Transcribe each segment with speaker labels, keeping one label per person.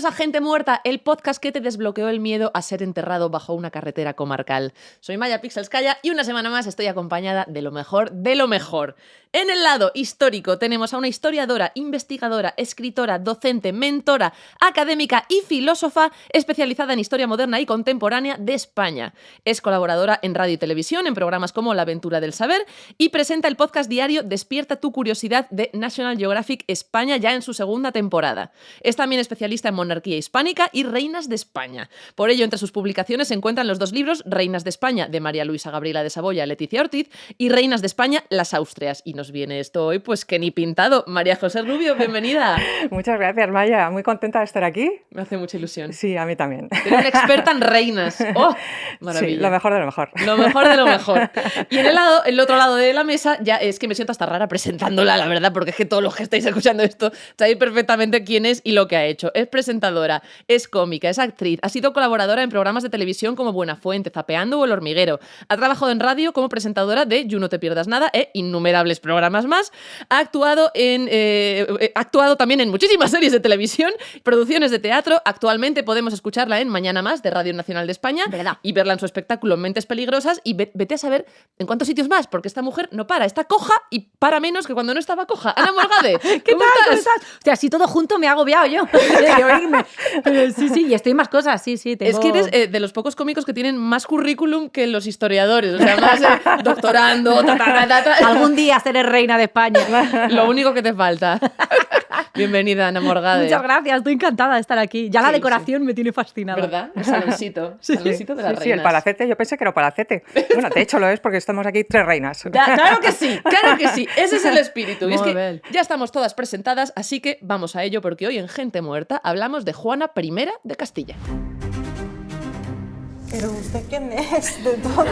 Speaker 1: a Gente Muerta, el podcast que te desbloqueó el miedo a ser enterrado bajo una carretera comarcal. Soy Maya Pixelskaya y una semana más estoy acompañada de lo mejor de lo mejor. En el lado histórico tenemos a una historiadora, investigadora, escritora, docente, mentora, académica y filósofa especializada en historia moderna y contemporánea de España. Es colaboradora en radio y televisión en programas como La Aventura del Saber y presenta el podcast diario Despierta tu curiosidad de National Geographic España ya en su segunda temporada. Es también especialista en monarquía hispánica y reinas de España. Por ello, entre sus publicaciones se encuentran los dos libros Reinas de España de María Luisa Gabriela de Saboya, Leticia Ortiz y Reinas de España, las Austrias. Y nos viene esto hoy, pues que ni pintado. María José Rubio, bienvenida.
Speaker 2: Muchas gracias, Maya. Muy contenta de estar aquí.
Speaker 1: Me hace mucha ilusión.
Speaker 2: Sí, a mí también.
Speaker 1: Eres una experta en reinas. ¡Oh! Maravilla.
Speaker 2: Sí, lo mejor de lo mejor.
Speaker 1: Lo mejor de lo mejor. Y en el otro lado de la mesa, ya es que me siento hasta rara presentándola, la verdad, porque es que todos los que estáis escuchando esto sabéis perfectamente quién es y lo que ha hecho. Es presentadora, es cómica, es actriz, ha sido colaboradora en programas de televisión como Buenafuente, Zapeando o El Hormiguero. Ha trabajado en radio como presentadora de You No Te Pierdas Nada e innumerables programas más. Ha actuado también en muchísimas series de televisión, producciones de teatro. Actualmente podemos escucharla en Mañana Más de Radio Nacional de España.
Speaker 3: ¿Verdad?
Speaker 1: Y verla en su espectáculo Mentes Peligrosas y vete a saber en cuántos sitios más, porque esta mujer no para, está coja y para menos que cuando no estaba coja. Ana Morgade,
Speaker 3: ¿Qué
Speaker 1: ¿cómo
Speaker 3: tal?
Speaker 1: estás?
Speaker 3: O sea, así todo junto me ha agobiado yo de oírme. Pero sí, y estoy más cosas, sí, tengo...
Speaker 1: Es que eres de los pocos cómicos que tienen más currículum que los historiadores, o sea, más doctorando,
Speaker 3: Algún día seré reina de España.
Speaker 1: Lo único que te falta. Bienvenida, Ana Morgade.
Speaker 3: Muchas gracias, estoy encantada de estar aquí. Ya la decoración me tiene fascinada.
Speaker 1: ¿Verdad? El saloncito. Saloncito de las reinas.
Speaker 2: Sí, el palacete, yo pensé que era palacete. Bueno, de hecho lo es porque estamos aquí 3 reinas.
Speaker 1: Claro que sí, claro que sí. Ese es el espíritu. Y es
Speaker 3: Muy
Speaker 1: que
Speaker 3: bien.
Speaker 1: ya estamos todas presentadas, así que vamos a ello porque hoy en Gente Muerta hablamos de Juana I de Castilla.
Speaker 4: ¿Pero usted quién es de todo?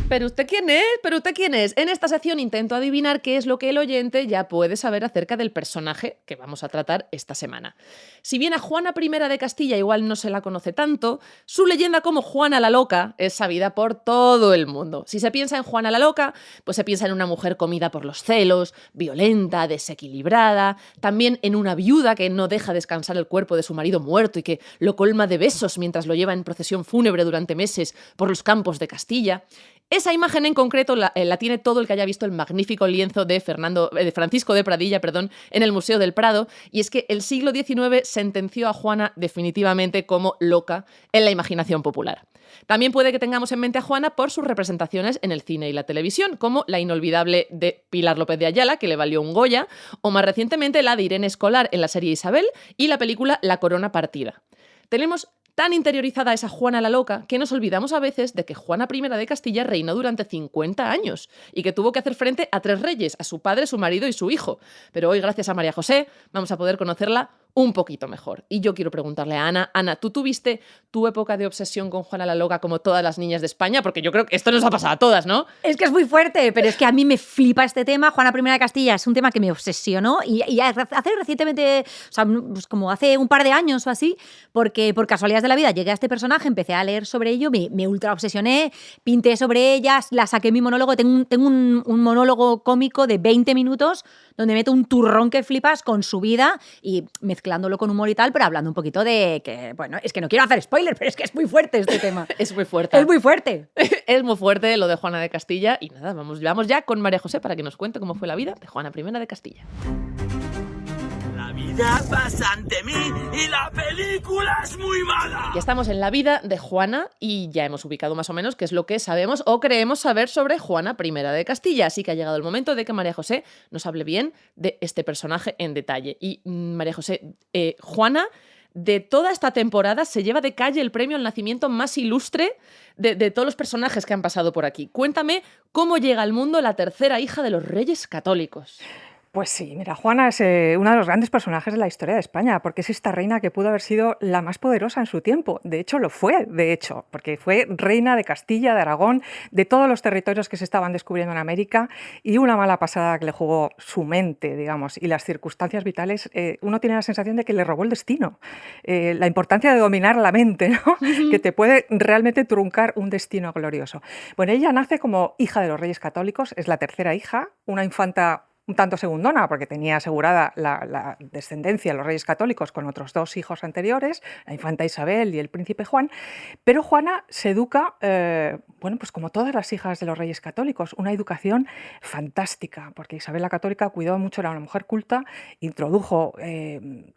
Speaker 1: ¿Pero usted quién es? ¿Pero usted quién es? En esta sección intento adivinar qué es lo que el oyente ya puede saber acerca del personaje que vamos a tratar esta semana. Si bien a Juana I de Castilla igual no se la conoce tanto, su leyenda como Juana la Loca es sabida por todo el mundo. Si se piensa en Juana la Loca, pues se piensa en una mujer comida por los celos, violenta, desequilibrada, también en una viuda que no deja descansar el cuerpo de su marido muerto y que lo colma de besos mientras lo lleva en procesión fúnebre durante meses por los campos de Castilla. Esa imagen en concreto la tiene todo el que haya visto el magnífico lienzo de Francisco de Pradilla, en el Museo del Prado, y es que el siglo XIX sentenció a Juana definitivamente como loca en la imaginación popular. También puede que tengamos en mente a Juana por sus representaciones en el cine y la televisión, como la inolvidable de Pilar López de Ayala, que le valió un Goya, o más recientemente la de Irene Escolar en la serie Isabel y la película La Corona Partida. Tenemos tan interiorizada esa Juana la Loca que nos olvidamos a veces de que Juana I de Castilla reinó durante 50 años y que tuvo que hacer frente a 3 reyes, a su padre, su marido y su hijo. Pero hoy, gracias a María José, vamos a poder conocerla un poquito mejor. Y yo quiero preguntarle a Ana. Ana, ¿tú tuviste tu época de obsesión con Juana la Loca como todas las niñas de España? Porque yo creo que esto nos ha pasado a todas, ¿no?
Speaker 3: Es que es muy fuerte, pero es que a mí me flipa este tema. Juana I de Castilla es un tema que me obsesionó y hace recientemente, o sea, pues como hace un par de años o así, porque por casualidades de la vida llegué a este personaje, empecé a leer sobre ello, me ultra obsesioné, pinté sobre ellas, la saqué en mi monólogo. Tengo un monólogo cómico de 20 minutos donde meto un turrón que flipas con su vida y mezclándolo con humor y tal, pero hablando un poquito de que, bueno, es que no quiero hacer spoiler, pero es que es muy fuerte este tema.
Speaker 1: Es muy fuerte.
Speaker 3: Es muy fuerte.
Speaker 1: Es muy fuerte lo de Juana de Castilla y nada, vamos ya con María José para que nos cuente cómo fue la vida de Juana I de Castilla.
Speaker 5: La vida pasa ante mí y la película es muy mala.
Speaker 1: Ya estamos en la vida de Juana y ya hemos ubicado más o menos qué es lo que sabemos o creemos saber sobre Juana I de Castilla. Así que ha llegado el momento de que María José nos hable bien de este personaje en detalle. Y María José, Juana, de toda esta temporada se lleva de calle el premio al nacimiento más ilustre de todos los personajes que han pasado por aquí. Cuéntame cómo llega al mundo la tercera hija de los Reyes Católicos.
Speaker 2: Pues sí, mira, Juana es uno de los grandes personajes de la historia de España, porque es esta reina que pudo haber sido la más poderosa en su tiempo. De hecho, lo fue, porque fue reina de Castilla, de Aragón, de todos los territorios que se estaban descubriendo en América, y una mala pasada que le jugó su mente, digamos, y las circunstancias vitales, uno tiene la sensación de que le robó el destino. La importancia de dominar la mente, ¿no? Que te puede realmente truncar un destino glorioso. Bueno, ella nace como hija de los Reyes Católicos, es la tercera hija, una infanta un tanto segundona, porque tenía asegurada la descendencia de los reyes católicos con otros 2 hijos anteriores, la infanta Isabel y el príncipe Juan, pero Juana se educa, bueno, pues como todas las hijas de los reyes católicos, una educación fantástica, porque Isabel la Católica cuidó mucho, era una mujer culta, introdujo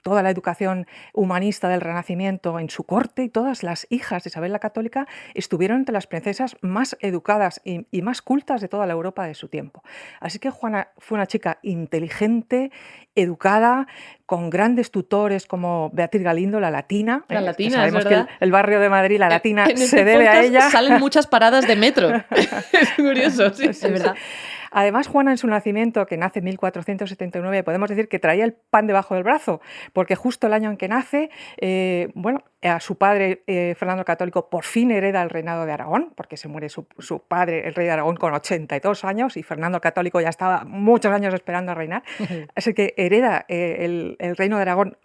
Speaker 2: toda la educación humanista del Renacimiento en su corte, y todas las hijas de Isabel la Católica estuvieron entre las princesas más educadas y más cultas de toda la Europa de su tiempo. Así que Juana fue una chica inteligente, educada, con grandes tutores como Beatriz Galindo, la latina.
Speaker 1: La latina,
Speaker 2: sabemos
Speaker 1: es
Speaker 2: que
Speaker 1: verdad.
Speaker 2: el barrio de Madrid, la latina,
Speaker 1: En este
Speaker 2: se debe a
Speaker 1: podcast
Speaker 2: ella.
Speaker 1: salen muchas paradas de metro. Es curioso, sí.
Speaker 3: Es verdad.
Speaker 2: Además, Juana en su nacimiento, que nace en 1479, podemos decir que traía el pan debajo del brazo, porque justo el año en que nace, bueno, a su padre, Fernando el Católico, por fin hereda el reinado de Aragón, porque se muere su padre, el rey de Aragón, con 82 años, y Fernando el Católico ya estaba muchos años esperando a reinar. Así que hereda el reino de Aragón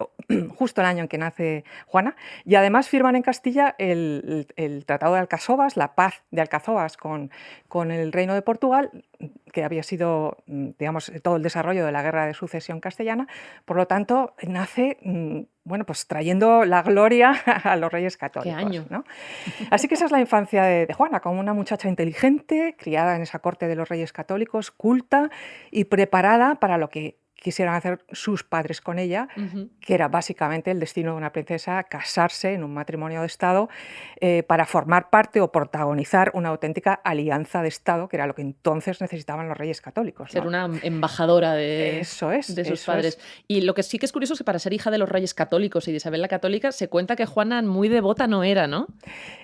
Speaker 2: justo el año en que nace Juana, y además firman en Castilla el Tratado de Alcazovas, la paz de Alcazovas con el reino de Portugal, que había sido, digamos, todo el desarrollo de la Guerra de Sucesión castellana. Por lo tanto, nace, bueno, pues trayendo la gloria a los reyes católicos.
Speaker 1: ¿Qué año?
Speaker 2: ¿No? Así que esa es la infancia de Juana, como una muchacha inteligente, criada en esa corte de los reyes católicos, culta y preparada para lo que quisieran hacer sus padres con ella, que era básicamente el destino de una princesa, casarse en un matrimonio de Estado para formar parte o protagonizar una auténtica alianza de Estado, que era lo que entonces necesitaban los reyes católicos, ¿no?
Speaker 1: Ser una embajadora de sus padres. Y lo que sí que es curioso es que para ser hija de los reyes católicos y de Isabel la Católica, se cuenta que Juana muy devota no era, ¿no?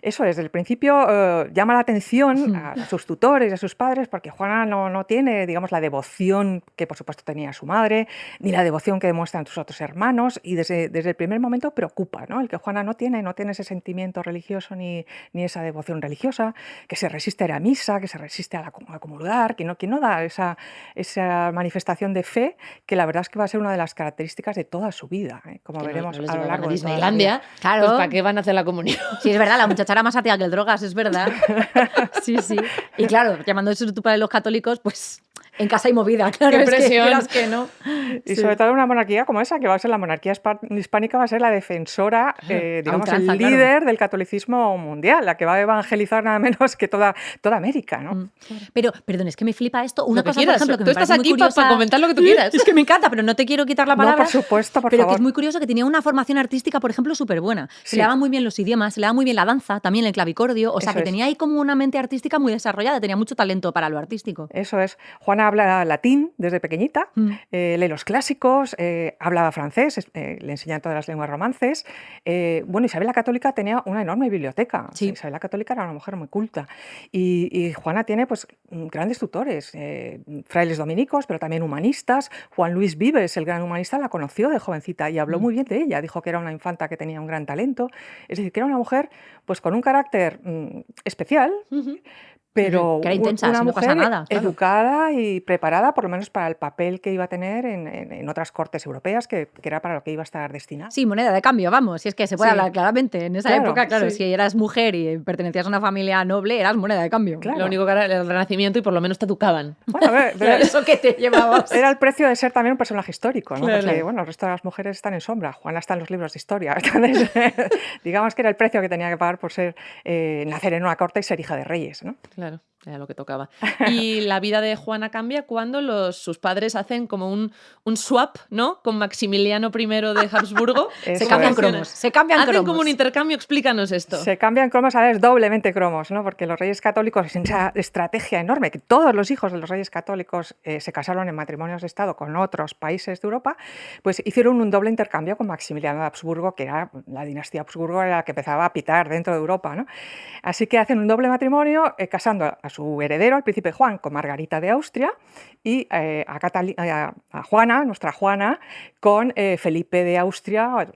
Speaker 2: Eso es, desde el principio llama la atención a sus tutores y a sus padres, porque Juana no tiene, digamos, la devoción que por supuesto tenía su madre, ni la devoción que demuestran sus otros hermanos, y desde el primer momento preocupa, ¿no? El que Juana no tiene ese sentimiento religioso ni esa devoción religiosa, que se resiste a ir a misa, que se resiste a comulgar, que no da esa manifestación de fe, que la verdad es que va a ser una de las características de toda su vida, como
Speaker 1: Que
Speaker 2: veremos
Speaker 1: no les
Speaker 2: a lo
Speaker 1: llevaban
Speaker 2: largo
Speaker 1: a
Speaker 2: de toda la
Speaker 1: Disneylandia,
Speaker 2: vida.
Speaker 3: Claro.
Speaker 1: pues ¿para qué van a hacer la comunión?
Speaker 3: Sí, es verdad, la muchacha era más atea que el drogas, es verdad. Sí, sí. Y claro, llamándose tú para los católicos, pues en casa hay movida, claro.
Speaker 1: Qué
Speaker 3: es que
Speaker 1: presión.
Speaker 3: quieras que no.
Speaker 2: Y
Speaker 3: Sí.
Speaker 2: sobre todo una monarquía como esa, que va a ser la monarquía hispánica, va a ser la defensora, digamos, el
Speaker 3: ultranza, claro.
Speaker 2: líder del catolicismo mundial, la que va a evangelizar nada menos que toda América, ¿no?
Speaker 3: Pero, perdón, es que me flipa esto. Una
Speaker 1: Lo que
Speaker 3: cosa,
Speaker 1: quieras.
Speaker 3: por ejemplo, que
Speaker 1: Tú
Speaker 3: me
Speaker 1: estás
Speaker 3: parece muy
Speaker 1: aquí
Speaker 3: curiosa.
Speaker 1: para comentar lo que tú quieras.
Speaker 3: Es que me encanta, pero no te quiero quitar la
Speaker 2: No,
Speaker 3: palabra.
Speaker 2: por supuesto, por
Speaker 3: pero
Speaker 2: favor.
Speaker 3: que es muy curioso que tenía una formación artística, por ejemplo, súper buena. Se
Speaker 2: Sí.
Speaker 3: le daban muy bien los idiomas, se le daba muy bien la danza, también el clavicordio. O sea,
Speaker 2: Eso
Speaker 3: que
Speaker 2: es.
Speaker 3: tenía ahí como una mente artística muy desarrollada, tenía mucho talento para lo artístico.
Speaker 2: Eso es. Juana habla latín desde pequeñita, lee los clásicos, hablaba francés, le enseñan todas las lenguas romances. Bueno, Isabel la Católica tenía una enorme biblioteca.
Speaker 3: Sí.
Speaker 2: Isabel la Católica era una mujer muy culta. Y Juana tiene pues grandes tutores, frailes dominicos, pero también humanistas. Juan Luis Vives, el gran humanista, la conoció de jovencita y habló muy bien de ella. Dijo que era una infanta que tenía un gran talento. Es decir, que era una mujer pues con un carácter especial, pero
Speaker 3: Que era intensa,
Speaker 2: una
Speaker 3: si no
Speaker 2: mujer
Speaker 3: pasa nada, claro.
Speaker 2: educada y preparada, por lo menos para el papel que iba a tener en otras cortes europeas, que era para lo que iba a estar destinada.
Speaker 3: Sí, moneda de cambio, vamos. Si es que se puede
Speaker 2: Sí.
Speaker 3: hablar claramente. En esa
Speaker 2: Claro,
Speaker 3: época, claro,
Speaker 2: sí.
Speaker 3: si eras mujer y pertenecías a una familia noble, eras moneda de cambio.
Speaker 2: Claro.
Speaker 1: Lo único que era el Renacimiento y por lo menos te educaban.
Speaker 2: Bueno, a ver, pero
Speaker 3: Eso que te llevabas.
Speaker 2: era el precio de ser también un personaje histórico, ¿no?
Speaker 1: Claro.
Speaker 2: Porque, bueno, el resto de las mujeres están en sombra. Juana está en los libros de historia. Entonces, digamos que era el precio que tenía que pagar por ser, nacer en una corte y ser hija de reyes, ¿no?
Speaker 1: Claro, era lo que tocaba. Y la vida de Juana cambia cuando sus padres hacen como un swap, ¿no? Con Maximiliano I de Habsburgo.
Speaker 2: Eso
Speaker 3: Se cambian
Speaker 2: es.
Speaker 3: cromos. Se cambian
Speaker 1: Hacen
Speaker 3: cromos.
Speaker 1: como un intercambio, explícanos esto.
Speaker 2: Se cambian cromos, a ver, doblemente cromos, ¿no? Porque los reyes católicos, en esa estrategia enorme, que todos los hijos de los reyes católicos se casaron en matrimonios de Estado con otros países de Europa, pues hicieron un doble intercambio con Maximiliano de Habsburgo, que era la dinastía Habsburgo, era la que empezaba a pitar dentro de Europa, ¿no? Así que hacen un doble matrimonio, casando a su heredero, al príncipe Juan, con Margarita de Austria, y a Juana, nuestra Juana, con Felipe de Austria,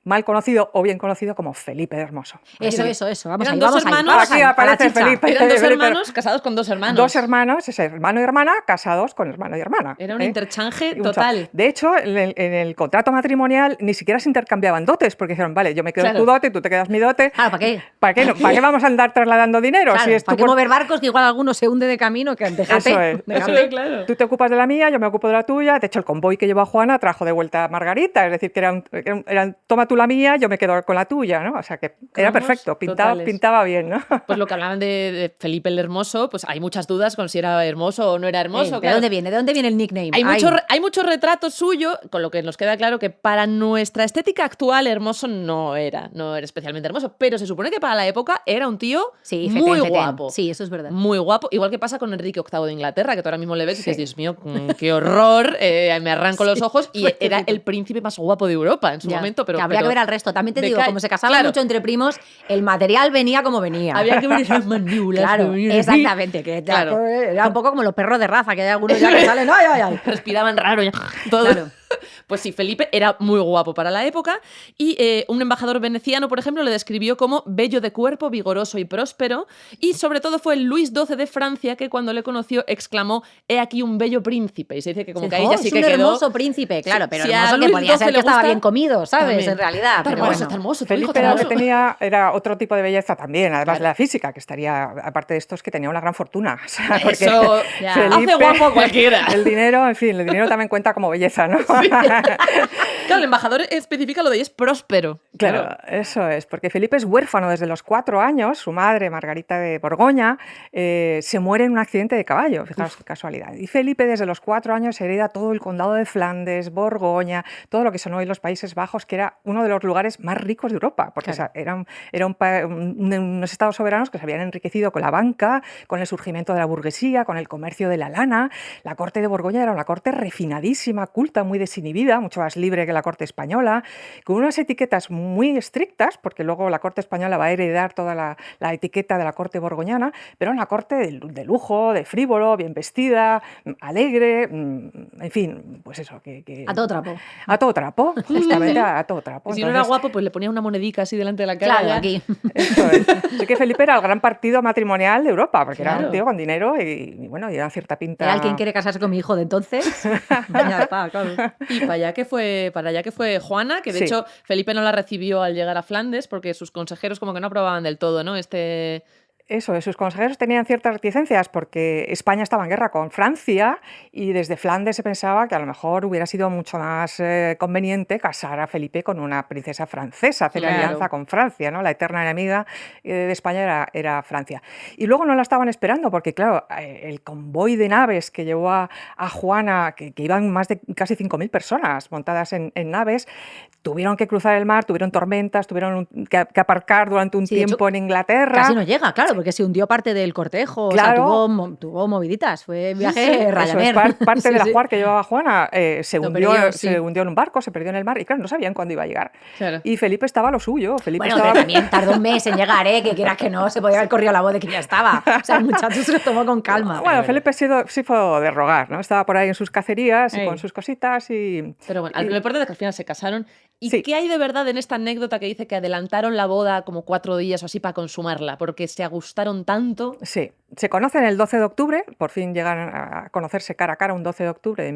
Speaker 2: mal conocido o bien conocido como Felipe el Hermoso.
Speaker 3: Eso. Vamos
Speaker 1: Eran
Speaker 3: ahí,
Speaker 1: dos
Speaker 3: vamos ahí.
Speaker 1: hermanos.
Speaker 3: Vamos
Speaker 2: Aquí
Speaker 3: ahí,
Speaker 2: aparece
Speaker 3: para la chicha.
Speaker 2: Felipe.
Speaker 1: Eran dos
Speaker 2: Felipe-
Speaker 1: hermanos casados con dos hermanos.
Speaker 2: Dos hermanos, es hermano y hermana, casados con hermano y hermana.
Speaker 1: Era un interchange
Speaker 2: Y un
Speaker 1: total.
Speaker 2: chao. De hecho, en el contrato matrimonial ni siquiera se intercambiaban dotes, porque dijeron, vale, yo me quedo
Speaker 1: Claro.
Speaker 2: tu dote, tú te quedas mi dote.
Speaker 3: Claro, ¿para qué?
Speaker 2: ¿Para qué vamos a andar trasladando dinero?
Speaker 3: Claro,
Speaker 2: Si es
Speaker 3: ¿para
Speaker 2: tu
Speaker 3: qué
Speaker 2: por-
Speaker 3: mover barcos que igual alguno se hunde de camino? Que déjate,
Speaker 2: Eso es.
Speaker 3: déjate.
Speaker 1: Claro.
Speaker 2: Tú te ocupas de la mía, yo me ocupo de la tuya. De hecho, el convoy que llevó a Juana trajo de vuelta a Margarita, es decir, que era toma tú la mía, yo me quedo con la tuya, ¿no? O sea, que era
Speaker 1: Cromos
Speaker 2: perfecto,
Speaker 1: totales.
Speaker 2: pintaba bien, ¿no?
Speaker 1: Pues lo que hablaban de Felipe el Hermoso, pues hay muchas dudas con si era hermoso o no era hermoso.
Speaker 3: ¿De
Speaker 1: claro.
Speaker 3: dónde viene? ¿De dónde viene el nickname?
Speaker 1: Hay muchos retratos suyos, con lo que nos queda claro que para nuestra estética actual hermoso no era especialmente hermoso, pero se supone que para la época era un tío
Speaker 3: Sí,
Speaker 1: muy
Speaker 3: fetén.
Speaker 1: guapo.
Speaker 3: Sí, eso es verdad.
Speaker 1: Muy guapo, igual que pasa con Enrique VIII de Inglaterra, que tú ahora mismo le ves y
Speaker 2: Sí.
Speaker 1: dices, Dios mío, qué horror, me arranco los ojos, y era el príncipe más guapo de Europa en su
Speaker 3: Ya,
Speaker 1: momento, pero
Speaker 3: que habría
Speaker 1: pero
Speaker 3: que ver al resto. También te
Speaker 1: de
Speaker 3: digo,
Speaker 1: ca-
Speaker 3: como se casaban
Speaker 1: claro.
Speaker 3: mucho entre primos, el material venía como venía.
Speaker 1: había que ver esas mandíbulas.
Speaker 3: Claro,
Speaker 1: que venían así.
Speaker 3: exactamente. Que
Speaker 1: Claro.
Speaker 3: era un poco como los perros de raza, que hay algunos ya que salen. ¡Ay, ay, ay!
Speaker 1: Respiraban raro ya. Todo.
Speaker 3: Claro.
Speaker 1: Pues sí, Felipe era muy guapo para la época y un embajador veneciano, por ejemplo, le describió como bello de cuerpo, vigoroso y próspero, y sobre todo fue Luis XII de Francia que cuando le conoció exclamó, he aquí un bello príncipe, y se dice que como que ahí ya sí
Speaker 3: es
Speaker 1: que
Speaker 3: un
Speaker 1: quedó...
Speaker 3: hermoso príncipe, claro,
Speaker 1: Sí,
Speaker 3: pero
Speaker 1: si a
Speaker 3: hermoso que
Speaker 1: Luis
Speaker 3: podía
Speaker 1: XII
Speaker 3: ser
Speaker 1: le
Speaker 3: que estaba
Speaker 1: gusta,
Speaker 3: bien comido, ¿sabes?
Speaker 1: también.
Speaker 3: En realidad.
Speaker 1: Está
Speaker 3: Pero
Speaker 1: hermoso,
Speaker 3: bueno.
Speaker 1: está hermoso, tu hijo
Speaker 2: Felipe
Speaker 1: está
Speaker 2: lo que
Speaker 1: hermoso.
Speaker 2: tenía era otro tipo de belleza también, además
Speaker 1: Claro.
Speaker 2: de la física, que estaría, aparte de esto, es que tenía una gran fortuna. O sea, porque
Speaker 1: Eso
Speaker 3: ya.
Speaker 1: hace guapo a cualquiera.
Speaker 2: El dinero, en fin, el dinero también cuenta como belleza, ¿no?
Speaker 1: Claro, el embajador especifica lo de ahí es próspero.
Speaker 2: Claro, eso es, porque Felipe es huérfano desde los 4 años, su madre, Margarita de Borgoña, se muere en un accidente de caballo, fijaos qué casualidad. Y Felipe desde los 4 años hereda todo el condado de Flandes, Borgoña, todo lo que son hoy los Países Bajos, que era uno de los lugares más ricos de Europa, porque
Speaker 1: Claro.
Speaker 2: era unos estados soberanos que se habían enriquecido con la banca, con el surgimiento de la burguesía, con el comercio de la lana. La corte de Borgoña era una corte refinadísima, culta, muy desinhibida, mucho más libre que la corte española, con unas etiquetas muy estrictas, porque luego la corte española va a heredar toda la etiqueta de la corte borgoñana, pero una corte de lujo, de frívolo, bien vestida, alegre, en fin, pues eso.
Speaker 3: A todo trapo.
Speaker 2: A todo trapo, justamente a todo trapo.
Speaker 1: Y si no era
Speaker 2: Entonces,
Speaker 1: guapo, pues le ponía una monedica así delante de la cara.
Speaker 3: Claro,
Speaker 1: ya.
Speaker 3: aquí.
Speaker 2: eso es. Así que Felipe era el gran partido matrimonial de Europa, porque era
Speaker 1: Claro.
Speaker 2: un tío con dinero y bueno, y era cierta pinta.
Speaker 3: Era el quien quiere casarse con mi hijo de entonces. Ya está, claro.
Speaker 1: Y para allá que fue Juana, que de
Speaker 2: Sí.
Speaker 1: hecho Felipe no la recibió al llegar a Flandes porque sus consejeros como que no aprobaban del todo, ¿no?
Speaker 2: Eso, sus consejeros tenían ciertas reticencias porque España estaba en guerra con Francia y desde Flandes se pensaba que a lo mejor hubiera sido mucho más conveniente casar a Felipe con una princesa francesa, hacer
Speaker 1: Claro.
Speaker 2: alianza con Francia, ¿no? La eterna enemiga de España era Francia. Y luego no la estaban esperando porque, claro, el convoy de naves que llevó a Juana, que iban más de casi 5.000 personas montadas en naves, tuvieron que cruzar el mar, tuvieron tormentas, tuvieron que aparcar durante un
Speaker 3: Sí, de hecho,
Speaker 2: tiempo en Inglaterra.
Speaker 3: Casi no llega, claro, porque se hundió parte del cortejo.
Speaker 2: Claro.
Speaker 3: O sea, tuvo moviditas. Fue viaje
Speaker 2: Eso es,
Speaker 3: Ryanair.
Speaker 2: parte
Speaker 1: Sí,
Speaker 2: de la
Speaker 1: sí.
Speaker 2: juar que llevaba Juana se
Speaker 1: Lo
Speaker 2: hundió,
Speaker 1: perdió, sí.
Speaker 2: se hundió en un barco, se perdió en el mar y claro, no sabían cuándo iba a llegar.
Speaker 1: Claro.
Speaker 2: Y Felipe estaba a lo suyo. Felipe
Speaker 3: Bueno,
Speaker 2: estaba...
Speaker 3: pero también tardó un mes en llegar, ¿eh? Que quieras que no, se podía haber corrido la voz de que ya estaba. O sea, el muchacho se lo tomó con calma.
Speaker 2: Bueno, Felipe sí fue de rogar, ¿no? Estaba por ahí en sus cacerías y
Speaker 1: Ey.
Speaker 2: con sus cositas y...
Speaker 1: Pero bueno,
Speaker 2: y-
Speaker 1: lo importante es que al final se casaron. ¿Y
Speaker 2: Sí.
Speaker 1: qué hay de verdad en esta anécdota que dice que adelantaron la boda como 4 días o así para consumarla? Porque se agustaron tanto.
Speaker 2: Sí, se conocen el 12 de octubre, por fin llegan a conocerse cara a cara un 12 de octubre de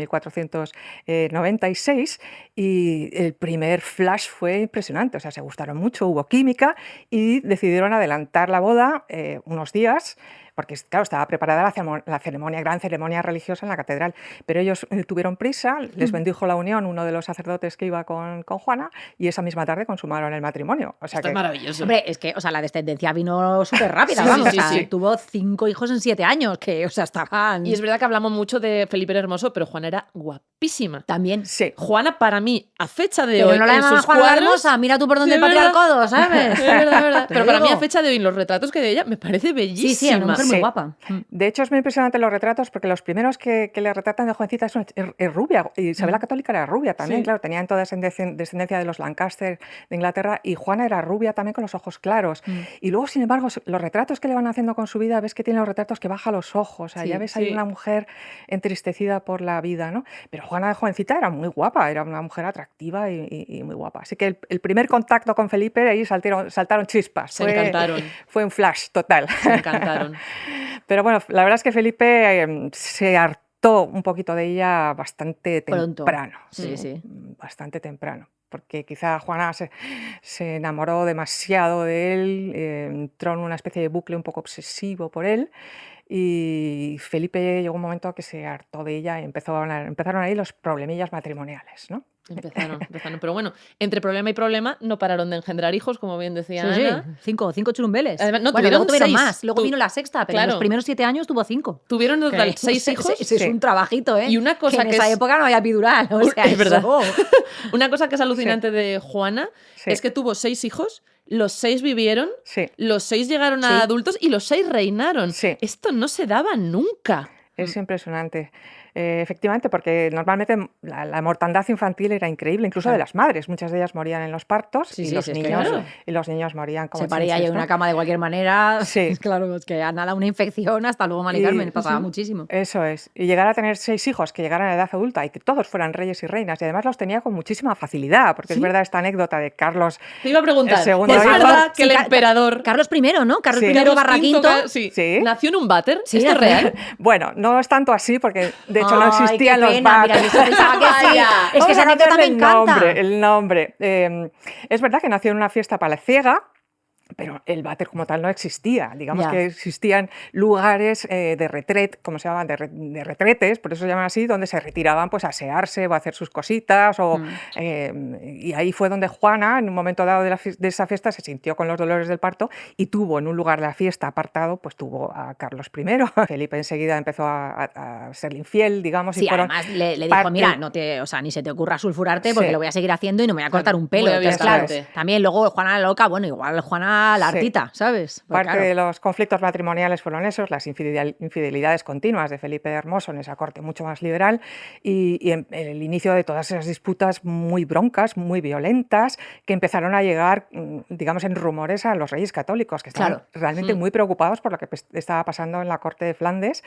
Speaker 2: 1496 y el primer flash fue impresionante, o sea, se gustaron mucho, hubo química y decidieron adelantar la boda unos días. Porque, claro, estaba preparada la ceremonia, gran ceremonia religiosa en la catedral, pero ellos tuvieron prisa, les bendijo la unión uno de los sacerdotes que iba con Juana y esa misma tarde consumaron el matrimonio. O sea
Speaker 1: Esto
Speaker 2: que,
Speaker 1: es maravilloso.
Speaker 3: Hombre, es que, o sea, la descendencia vino súper rápida,
Speaker 1: Sí,
Speaker 3: vamos.
Speaker 1: sí,
Speaker 3: o sea,
Speaker 1: sí.
Speaker 3: tuvo 5 hijos en 7 años, que, o sea, estaban...
Speaker 1: Y es verdad que hablamos mucho de Felipe el Hermoso, pero Juana era guapísima.
Speaker 3: También.
Speaker 2: sí.
Speaker 1: Juana, para mí, a fecha de
Speaker 3: Pero
Speaker 1: hoy,
Speaker 3: no la
Speaker 1: en
Speaker 3: llamaba
Speaker 1: sus
Speaker 3: Juana la
Speaker 1: cuadros...
Speaker 3: Hermosa, mira tú por dónde
Speaker 1: Sí,
Speaker 3: patea el
Speaker 1: ¿verdad?
Speaker 3: codo, ¿sabes?
Speaker 1: Es verdad, es verdad.
Speaker 3: Te
Speaker 1: Pero para mí, a
Speaker 3: digo.
Speaker 1: fecha de hoy, los retratos que de ella me parece bellísima.
Speaker 3: Sí, sí, era una mujer muy
Speaker 2: Sí.
Speaker 3: guapa.
Speaker 2: De hecho, es muy impresionante los retratos porque los primeros que le retratan de jovencita es rubia. Y Isabel la Católica era rubia también,
Speaker 1: Sí.
Speaker 2: claro. Tenían toda esa descendencia de los Lancaster de Inglaterra y Juana era rubia también con los ojos claros. Y luego, sin embargo, los retratos que le van haciendo con su vida ves que tienen en los retratos que baja los ojos, o sea,
Speaker 1: Sí,
Speaker 2: ya ves ahí
Speaker 1: sí.
Speaker 2: una mujer entristecida por la vida, ¿no? Pero Juana de jovencita era muy guapa, era una mujer atractiva y muy guapa. Así que el primer contacto con Felipe, ahí saltaron chispas.
Speaker 1: Se encantaron.
Speaker 2: Fue un flash total.
Speaker 1: Se encantaron.
Speaker 2: Pero bueno, la verdad es que Felipe se hartó un poquito de ella bastante
Speaker 3: Pronto.
Speaker 2: temprano.
Speaker 3: Sí, sí.
Speaker 2: Bastante temprano. Porque quizá Juana se enamoró demasiado de él, entró en una especie de bucle un poco obsesivo por él. Y Felipe llegó un momento que se hartó de ella y empezaron ahí los problemillas matrimoniales, ¿no?
Speaker 1: Empezaron. Pero bueno, entre problema y problema no pararon de engendrar hijos, como bien decía
Speaker 3: Sí, sí,
Speaker 1: Ana.
Speaker 3: cinco churumbeles.
Speaker 1: Además, no,
Speaker 3: bueno,
Speaker 1: tuvieron
Speaker 3: luego tuvieron
Speaker 1: 6.
Speaker 3: más. Luego vino la sexta, pero en
Speaker 1: Claro.
Speaker 3: los primeros 7 años tuvo 5.
Speaker 1: Tuvieron en total
Speaker 3: Que
Speaker 1: 6 hijos.
Speaker 3: Ese es un trabajito, ¿eh?
Speaker 1: Y una cosa
Speaker 3: que en
Speaker 1: que
Speaker 3: esa
Speaker 1: es-
Speaker 3: época no había epidural. O sea,
Speaker 1: Es verdad.
Speaker 3: eso-
Speaker 1: Una cosa que es alucinante de Juana
Speaker 2: Sí.
Speaker 1: es que tuvo 6 hijos, los 6 vivieron,
Speaker 2: Sí.
Speaker 1: los 6 llegaron a
Speaker 3: Sí.
Speaker 1: adultos y los 6 reinaron.
Speaker 2: Sí.
Speaker 1: Esto no se daba nunca.
Speaker 2: Es impresionante. Efectivamente, porque normalmente la mortandad infantil era increíble, incluso de las madres. Muchas de ellas morían en los partos
Speaker 3: Sí,
Speaker 2: y,
Speaker 3: sí,
Speaker 2: los
Speaker 3: sí, es que
Speaker 2: niños,
Speaker 1: claro.
Speaker 2: y los niños morían como
Speaker 3: se paría ahí
Speaker 2: chinches,
Speaker 3: en
Speaker 2: ¿no?
Speaker 3: una cama de cualquier manera.
Speaker 2: Sí.
Speaker 3: Claro, es que a nada una infección hasta luego Mari
Speaker 2: Y-
Speaker 3: Carmen, pasaba muchísimo.
Speaker 2: Eso es. Y llegar a tener 6 hijos que llegaran a edad adulta y que todos fueran reyes y reinas, y además los tenía con muchísima facilidad, porque es verdad esta anécdota de Carlos.
Speaker 1: Te iba a preguntar,
Speaker 2: El segundo
Speaker 1: ¿es
Speaker 2: hijo.
Speaker 1: verdad que
Speaker 3: Sí,
Speaker 1: el emperador
Speaker 3: Carlos I, ¿no? Carlos
Speaker 2: Sí.
Speaker 3: I
Speaker 1: Carlos
Speaker 3: barra
Speaker 1: V,
Speaker 3: quinto.
Speaker 1: sí,
Speaker 2: Sí.
Speaker 1: nació en un váter?
Speaker 3: Sí,
Speaker 1: ¿Esto es
Speaker 3: nació-
Speaker 1: real?
Speaker 2: Bueno, no es tanto así, porque de hecho no
Speaker 3: Ay,
Speaker 2: existían
Speaker 3: qué
Speaker 2: los
Speaker 3: pena, mira,
Speaker 2: váteres.
Speaker 3: yo pensaba que sí.
Speaker 1: Vaya.
Speaker 3: Es que
Speaker 2: Vamos
Speaker 3: esa
Speaker 2: a
Speaker 3: anécdota me
Speaker 2: cambiarle
Speaker 3: encanta.
Speaker 2: El nombre. Es verdad que nació en una fiesta palaciega, pero el váter como tal no existía. Digamos
Speaker 3: Ya.
Speaker 2: que existían lugares de retret, como se llaman, de retretes, por eso se llaman así, donde se retiraban pues a asearse o a hacer sus cositas. Y ahí fue donde Juana, en un momento dado de esa fiesta, se sintió con los dolores del parto y tuvo en un lugar de la fiesta apartado, pues tuvo a Carlos I. Felipe enseguida empezó a serle infiel, digamos.
Speaker 3: Sí,
Speaker 2: y fueron
Speaker 3: además le dijo,
Speaker 2: parte-
Speaker 3: mira, o sea, ni se te ocurra sulfurarte porque
Speaker 2: Sí.
Speaker 3: lo voy a seguir haciendo y no me voy a cortar un pelo.
Speaker 1: Muy
Speaker 3: Entonces, claro,
Speaker 1: abiertamente.
Speaker 3: también luego Juana la loca, bueno, igual Juana la
Speaker 2: Sí.
Speaker 3: hartita, ¿sabes? Porque,
Speaker 2: Parte
Speaker 3: claro,
Speaker 2: de los conflictos matrimoniales fueron esos, las infidelidades continuas de Felipe el Hermoso en esa corte mucho más liberal y el inicio de todas esas disputas muy broncas, muy violentas, que empezaron a llegar, digamos, en rumores a los reyes católicos, que estaban
Speaker 3: Claro.
Speaker 2: realmente muy preocupados por lo que estaba pasando en la corte de Flandes.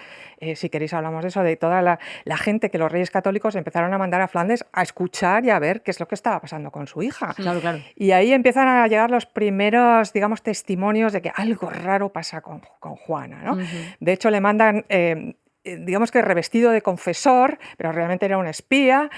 Speaker 2: Si queréis hablamos de eso, de toda la gente que los reyes católicos empezaron a mandar a Flandes a escuchar y a ver qué es lo que estaba pasando con su hija.
Speaker 3: claro, claro.
Speaker 2: Y ahí empiezan a llegar los primeros, digamos, testimonios de que algo raro pasa con Juana, ¿no? De hecho, le mandan, digamos que revestido de confesor, pero realmente era un espía,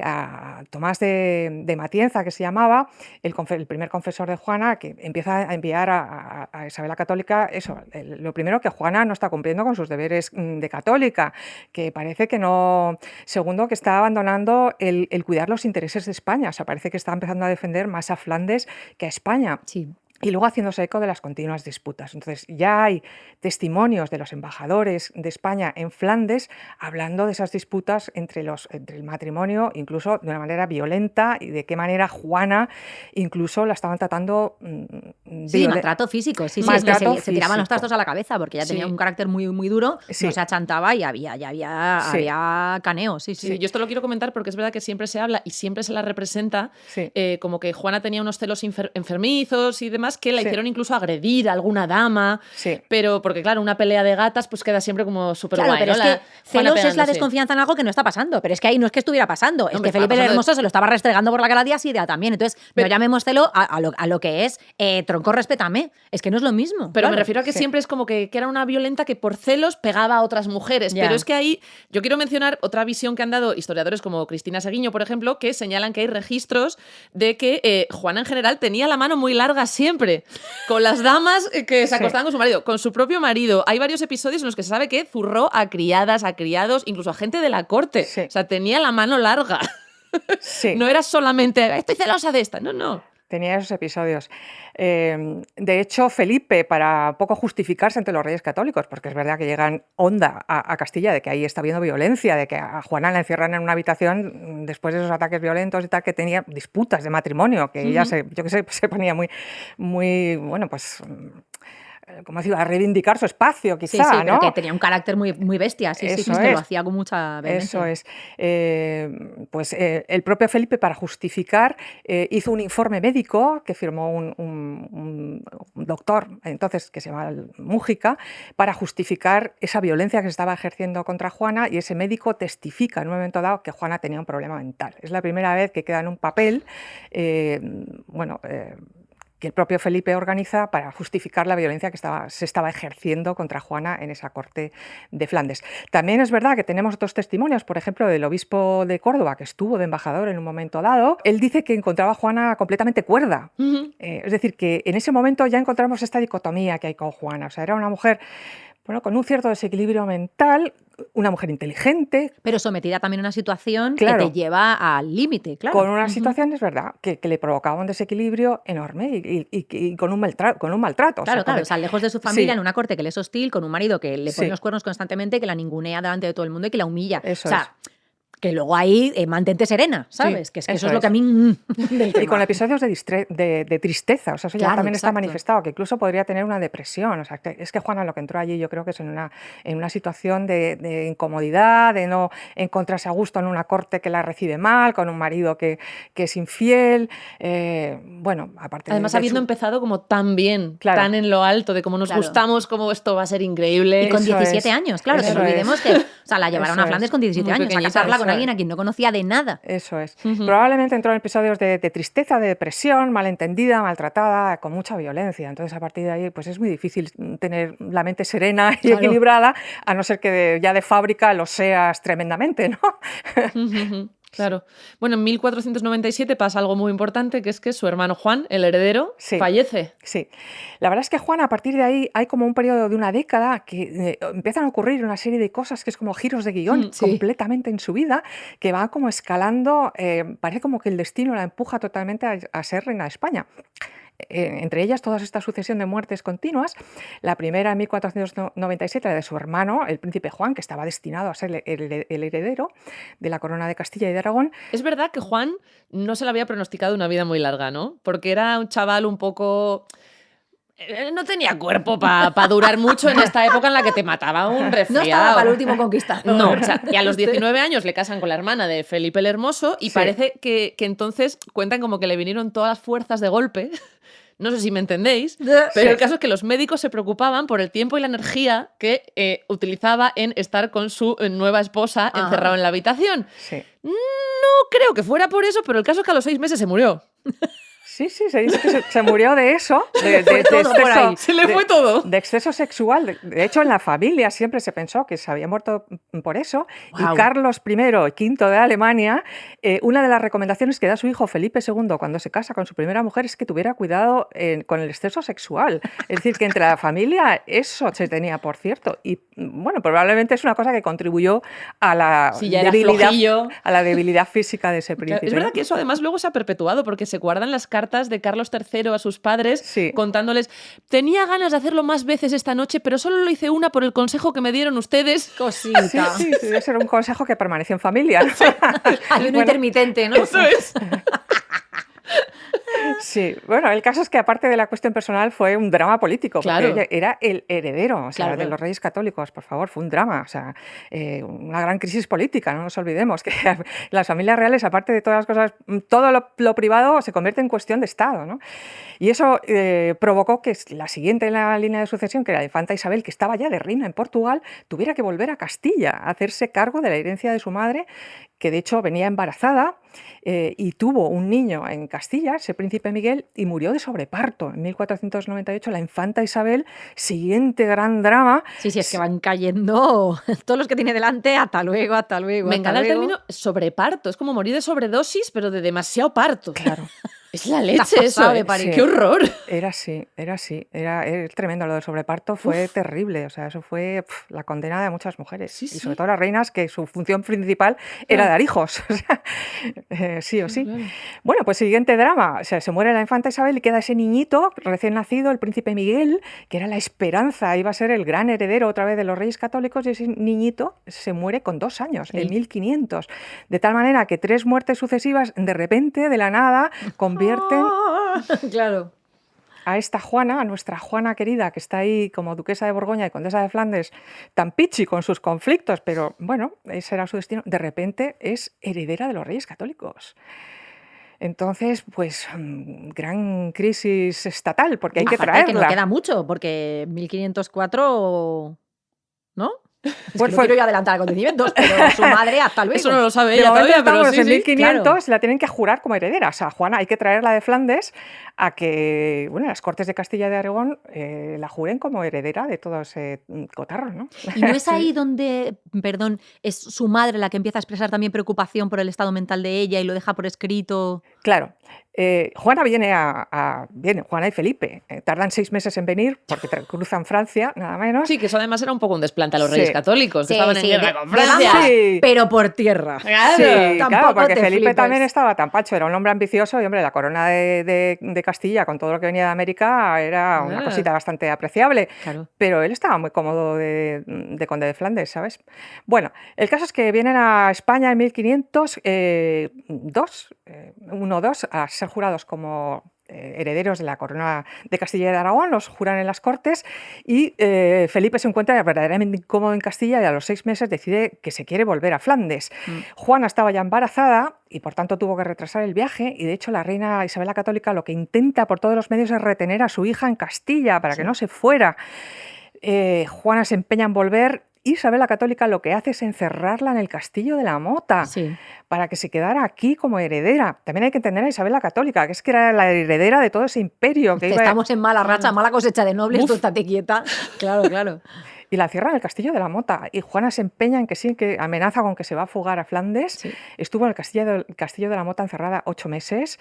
Speaker 2: a Tomás de Matienza, que se llamaba, el primer confesor de Juana, que empieza a enviar a Isabel la Católica eso, lo primero, que Juana no está cumpliendo con sus deberes de católica, que parece que no, segundo, que está abandonando el cuidar los intereses de España, o sea, parece que está empezando a defender más a Flandes que a España.
Speaker 3: Sí.
Speaker 2: Y luego haciéndose eco de las continuas disputas. Entonces ya hay testimonios de los embajadores de España en Flandes hablando de esas disputas entre el matrimonio, incluso de una manera violenta, y de qué manera Juana incluso la estaban tratando
Speaker 3: Sí, maltrato físico, sí, sí, es que
Speaker 2: Maltrato
Speaker 3: se tiraban los
Speaker 2: físico.
Speaker 3: trastos a la cabeza porque ya tenía
Speaker 1: Sí.
Speaker 3: un carácter muy, muy duro,
Speaker 2: Sí.
Speaker 3: no se achantaba y había caneo, sí, sí.
Speaker 1: Sí, yo esto lo quiero comentar porque es verdad que siempre se habla y siempre se la representa
Speaker 2: Sí.
Speaker 1: como que Juana tenía unos celos enfermizos y demás que la
Speaker 2: Sí.
Speaker 1: hicieron incluso agredir a alguna dama.
Speaker 2: Sí.
Speaker 1: Pero porque, claro, una pelea de gatas pues queda siempre como súper
Speaker 3: Claro,
Speaker 1: guay.
Speaker 3: pero
Speaker 1: ¿no?
Speaker 3: es que
Speaker 1: Juana
Speaker 3: celos es la
Speaker 1: pegándose.
Speaker 3: desconfianza en algo que no está pasando. Pero es que ahí no es que estuviera pasando, es
Speaker 1: Hombre,
Speaker 3: que Felipe el
Speaker 1: estaba
Speaker 3: Hermoso se lo estaba restregando por la cara día sí día también. Entonces, no llamemos celo a lo que es tronco, respétame. Es que no es lo mismo.
Speaker 1: Pero me
Speaker 3: claro.
Speaker 1: refiero a que
Speaker 2: sí.
Speaker 1: siempre es como que era una violenta que por celos pegaba a otras mujeres.
Speaker 3: Ya.
Speaker 1: Pero es que ahí yo quiero mencionar otra visión que han dado historiadores como Cristina Seguiño, por ejemplo, que señalan que hay registros de que Juana en general tenía la mano muy larga siempre. Con las damas que se
Speaker 2: Sí.
Speaker 1: acostaban con su marido, con su propio marido. Hay varios episodios en los que se sabe que zurró a criadas, a criados, incluso a gente de la corte.
Speaker 2: Sí.
Speaker 1: O sea, tenía la mano larga.
Speaker 2: Sí.
Speaker 1: No era solamente, estoy celosa de esta. No, no.
Speaker 2: Tenía esos episodios. De hecho, Felipe, para poco justificarse ante los reyes católicos, porque es verdad que llegan onda a Castilla de que ahí está habiendo violencia, de que a Juana la encierran en una habitación después de esos ataques violentos y tal, que tenía disputas de matrimonio, que ella se ponía muy, bueno, pues, como decía, a reivindicar su espacio,
Speaker 3: Sí,
Speaker 2: quizá,
Speaker 3: sí, pero
Speaker 2: ¿no?
Speaker 3: que tenía un carácter muy, muy bestia. Sí, sí,
Speaker 2: Eso
Speaker 3: es que
Speaker 2: es.
Speaker 3: lo hacía con mucha vehemencia.
Speaker 2: Eso es. El propio Felipe, para justificar, hizo un informe médico que firmó un doctor, entonces, que se llama Mújica, para justificar esa violencia que se estaba ejerciendo contra Juana, y ese médico testifica en un momento dado que Juana tenía un problema mental. Es la primera vez que queda en un papel, que el propio Felipe organiza para justificar la violencia que se estaba ejerciendo contra Juana en esa corte de Flandes. También es verdad que tenemos otros testimonios, por ejemplo, del obispo de Córdoba, que estuvo de embajador en un momento dado. Él dice que encontraba a Juana completamente cuerda. Es decir, que en ese momento ya encontramos esta dicotomía que hay con Juana. O sea, era una mujer, bueno, con un cierto desequilibrio mental, una mujer inteligente.
Speaker 3: Pero sometida también a una situación
Speaker 2: Claro.
Speaker 3: que te lleva al límite, claro.
Speaker 2: Con una situación, es verdad, que le provocaba un desequilibrio enorme y con un maltrato.
Speaker 3: Claro, claro, o sea, lejos de su familia,
Speaker 2: Sí.
Speaker 3: en una corte que le es hostil, con un marido que le pone
Speaker 2: Sí.
Speaker 3: los cuernos constantemente, que la ningunea delante de todo el mundo y que la humilla.
Speaker 2: Eso
Speaker 3: o sea, que luego ahí mantente serena, ¿sabes?
Speaker 2: Sí,
Speaker 3: que es que
Speaker 2: eso
Speaker 3: eso es lo
Speaker 2: es.
Speaker 3: que a mí... del
Speaker 2: Y
Speaker 3: tema.
Speaker 2: con episodios de tristeza, o sea, eso ya
Speaker 3: Claro,
Speaker 2: también está
Speaker 3: exacto.
Speaker 2: manifestado, que incluso podría tener una depresión. O sea, es que Juana lo que entró allí, yo creo que es en una situación de incomodidad, de no encontrarse a gusto en una corte que la recibe mal, con un marido que es infiel. Bueno, aparte
Speaker 1: Además,
Speaker 2: de
Speaker 1: habiendo
Speaker 2: su-
Speaker 1: empezado como tan bien,
Speaker 2: Claro.
Speaker 1: tan en lo alto, de cómo nos
Speaker 3: Claro.
Speaker 1: gustamos, cómo esto va a ser increíble.
Speaker 3: Y con
Speaker 2: Eso
Speaker 3: 17
Speaker 2: es,
Speaker 3: años, claro, que
Speaker 2: eso
Speaker 3: no olvidemos
Speaker 2: es.
Speaker 3: que o sea, la llevaron
Speaker 2: Eso
Speaker 3: a Flandes
Speaker 2: es.
Speaker 3: con 17
Speaker 1: Muy
Speaker 3: años, a
Speaker 1: pequeñita,
Speaker 3: casarla con
Speaker 2: eso
Speaker 3: alguien
Speaker 2: es.
Speaker 3: a quien no conocía de nada.
Speaker 2: Eso es. Probablemente entró en episodios de tristeza, de depresión, malentendida, maltratada, con mucha violencia. Entonces, a partir de ahí, pues es muy difícil tener la mente serena y
Speaker 3: Claro.
Speaker 2: equilibrada, a no ser que ya de fábrica lo seas tremendamente, ¿no?
Speaker 1: Claro. Bueno, en 1497 pasa algo muy importante, que es que su hermano Juan, el heredero,
Speaker 2: Sí.
Speaker 1: fallece.
Speaker 2: Sí, la verdad es que Juana, a partir de ahí, hay como un periodo de una década que empiezan a ocurrir una serie de cosas que es como giros de guión
Speaker 1: Sí.
Speaker 2: completamente en su vida, que va como escalando, parece como que el destino la empuja totalmente a ser reina de España. Entre ellas, toda esta sucesión de muertes continuas. La primera en 1497, la de su hermano, el príncipe Juan, que estaba destinado a ser el heredero de la corona de Castilla y de Aragón.
Speaker 1: Es verdad que Juan no se le había pronosticado una vida muy larga, ¿no? Porque era un chaval un poco... No tenía cuerpo para durar mucho en esta época en la que te mataba un
Speaker 3: No
Speaker 1: resfriado.
Speaker 3: estaba para el último conquistador.
Speaker 1: No, o sea, y a los 19 años le casan con la hermana de Felipe el Hermoso y
Speaker 2: Sí.
Speaker 1: parece que entonces cuentan como que le vinieron todas las fuerzas de golpe. No sé si me entendéis, pero
Speaker 2: Sí.
Speaker 1: el caso es que los médicos se preocupaban por el tiempo y la energía que utilizaba en estar con su nueva esposa
Speaker 3: Ajá.
Speaker 1: encerrado en la habitación.
Speaker 2: Sí.
Speaker 1: No creo que fuera por eso, pero el caso es que a los 6 meses se murió.
Speaker 2: Sí, se dice que se murió de eso, de
Speaker 3: todo por ahí.
Speaker 1: Se le fue todo.
Speaker 2: de exceso sexual. De hecho, en la familia siempre se pensó que se había muerto por eso.
Speaker 1: Guau.
Speaker 2: Y Carlos I, V de Alemania, una de las recomendaciones que da su hijo Felipe II cuando se casa con su primera mujer es que tuviera cuidado con el exceso sexual. Es decir, que entre la familia eso se tenía por cierto. Y bueno, probablemente es una cosa que contribuyó a la
Speaker 1: Sí, ya era flojillo.
Speaker 2: a la debilidad física de ese
Speaker 1: Claro,
Speaker 2: príncipe.
Speaker 1: es verdad que eso además luego se ha perpetuado porque se guardan las cartas de Carlos III a sus padres
Speaker 2: Sí.
Speaker 1: contándoles tenía ganas de hacerlo más veces esta noche, pero solo lo hice una por el consejo que me dieron ustedes.
Speaker 3: Cosita.
Speaker 2: Sí, debe ser un consejo que permaneció en familia.
Speaker 3: Hay uno
Speaker 2: Bueno,
Speaker 3: intermitente, ¿no?
Speaker 1: Eso es.
Speaker 2: Sí, bueno, el caso es que aparte de la cuestión personal fue un drama político, porque
Speaker 1: Claro.
Speaker 2: ella era el heredero, o sea,
Speaker 1: Claro,
Speaker 2: de
Speaker 1: claro.
Speaker 2: los reyes católicos, por favor, fue un drama, o sea, una gran crisis política, no nos olvidemos que las familias reales, aparte de todas las cosas, todo lo privado se convierte en cuestión de Estado, ¿no? Y eso provocó que la siguiente en la línea de sucesión, que era la infanta Isabel, que estaba ya de reina en Portugal, tuviera que volver a Castilla a hacerse cargo de la herencia de su madre, que de hecho venía embarazada y tuvo un niño en Castilla, ese príncipe Miguel, y murió de sobreparto. En 1498 la infanta Isabel, siguiente gran drama.
Speaker 3: Sí, sí, es que van cayendo todos los que tiene delante. Hasta luego, hasta luego.
Speaker 1: Me
Speaker 3: hasta
Speaker 1: encanta el
Speaker 3: luego.
Speaker 1: término sobreparto. Es como morir de sobredosis, pero de demasiado parto.
Speaker 2: Claro.
Speaker 1: Es la
Speaker 3: Te
Speaker 1: leche
Speaker 3: has
Speaker 1: eso.
Speaker 3: pasado de
Speaker 1: ¿eh?
Speaker 3: parir.
Speaker 1: ¡Qué horror!
Speaker 2: Era así, era tremendo. Lo del sobreparto fue terrible, o sea, eso fue la condena de muchas mujeres,
Speaker 1: Sí,
Speaker 2: y
Speaker 1: sí.
Speaker 2: sobre todo las reinas, que su función principal era dar hijos, o sea, sí o sí.
Speaker 1: Claro.
Speaker 2: Bueno, pues siguiente drama, o sea, se muere la infanta Isabel y queda ese niñito recién nacido, el príncipe Miguel, que era la esperanza, iba a ser el gran heredero otra vez de los reyes católicos, y ese niñito se muere con 2 años, en 1500, de tal manera que 3 muertes sucesivas, de repente, de la nada, convierten
Speaker 3: Claro.
Speaker 2: a esta Juana, a nuestra Juana querida, que está ahí como duquesa de Borgoña y condesa de Flandes, tan pichi con sus conflictos, pero bueno, ese era su destino, de repente es heredera de los reyes católicos. Entonces, pues, gran crisis estatal, porque hay que
Speaker 3: Aparte que no
Speaker 2: traerla.
Speaker 3: queda mucho, porque 1504, ¿no? Es que
Speaker 2: Pues
Speaker 3: no
Speaker 2: fue-
Speaker 3: quiero yo adelantar acontecimientos, pero su madre hasta luego.
Speaker 1: Eso no lo sabe
Speaker 2: De
Speaker 1: ella
Speaker 2: momento
Speaker 1: todavía, pero
Speaker 2: estamos
Speaker 1: sí,
Speaker 2: en
Speaker 1: sí.
Speaker 2: 1500,
Speaker 3: claro.
Speaker 2: la tienen que jurar como heredera. O sea, Juana, hay que traerla de Flandes a que, bueno, las Cortes de Castilla y de Aragón la juren como heredera de todo ese cotarro, ¿no?
Speaker 3: Y no es
Speaker 2: Sí.
Speaker 3: ahí donde, perdón, es su madre la que empieza a expresar también preocupación por el estado mental de ella y lo deja por escrito.
Speaker 2: Claro. Juana viene, Juana y Felipe. Tardan 6 meses en venir porque cruzan Francia, nada menos.
Speaker 1: Sí, que eso además era un poco un desplante a los
Speaker 2: Sí.
Speaker 1: reyes católicos, que
Speaker 3: Sí,
Speaker 1: estaban en
Speaker 3: sí,
Speaker 1: guerra
Speaker 3: de-
Speaker 1: con
Speaker 3: de
Speaker 1: Francia.
Speaker 3: vamos,
Speaker 2: Sí.
Speaker 3: pero por tierra.
Speaker 1: Claro.
Speaker 2: Sí,
Speaker 3: Tampoco
Speaker 2: claro, porque
Speaker 3: te
Speaker 2: Felipe
Speaker 3: flipes.
Speaker 2: también estaba tan pacho, era un hombre ambicioso y, hombre, la corona de Castilla con todo lo que venía de América era una
Speaker 1: Ah.
Speaker 2: cosita bastante apreciable.
Speaker 3: Claro.
Speaker 2: Pero él estaba muy cómodo de conde de Flandes, ¿sabes? Bueno, el caso es que vienen a España en 1502, uno o dos, a ser jurados como herederos de la corona de Castilla y de Aragón, los juran en las Cortes y Felipe se encuentra verdaderamente incómodo en Castilla y a los 6 meses decide que se quiere volver a Flandes. Juana estaba ya embarazada y por tanto tuvo que retrasar el viaje y de hecho la reina Isabel la Católica lo que intenta por todos los medios es retener a su hija en Castilla para que no se fuera. Juana se empeña en volver. Isabel la Católica lo que hace es encerrarla en el castillo de la Mota
Speaker 3: Sí.
Speaker 2: para que se quedara aquí como heredera. También hay que entender a Isabel la Católica, que es que era la heredera de todo ese imperio. Que iba...
Speaker 3: Estamos en mala racha, mala cosecha de nobles, tú estate quieta. Claro, claro.
Speaker 2: Y la encierra en el castillo de la Mota. Y Juana se empeña en que sí, que amenaza con que se va a fugar a Flandes.
Speaker 3: Sí.
Speaker 2: Estuvo en el castillo de la Mota encerrada 8 meses.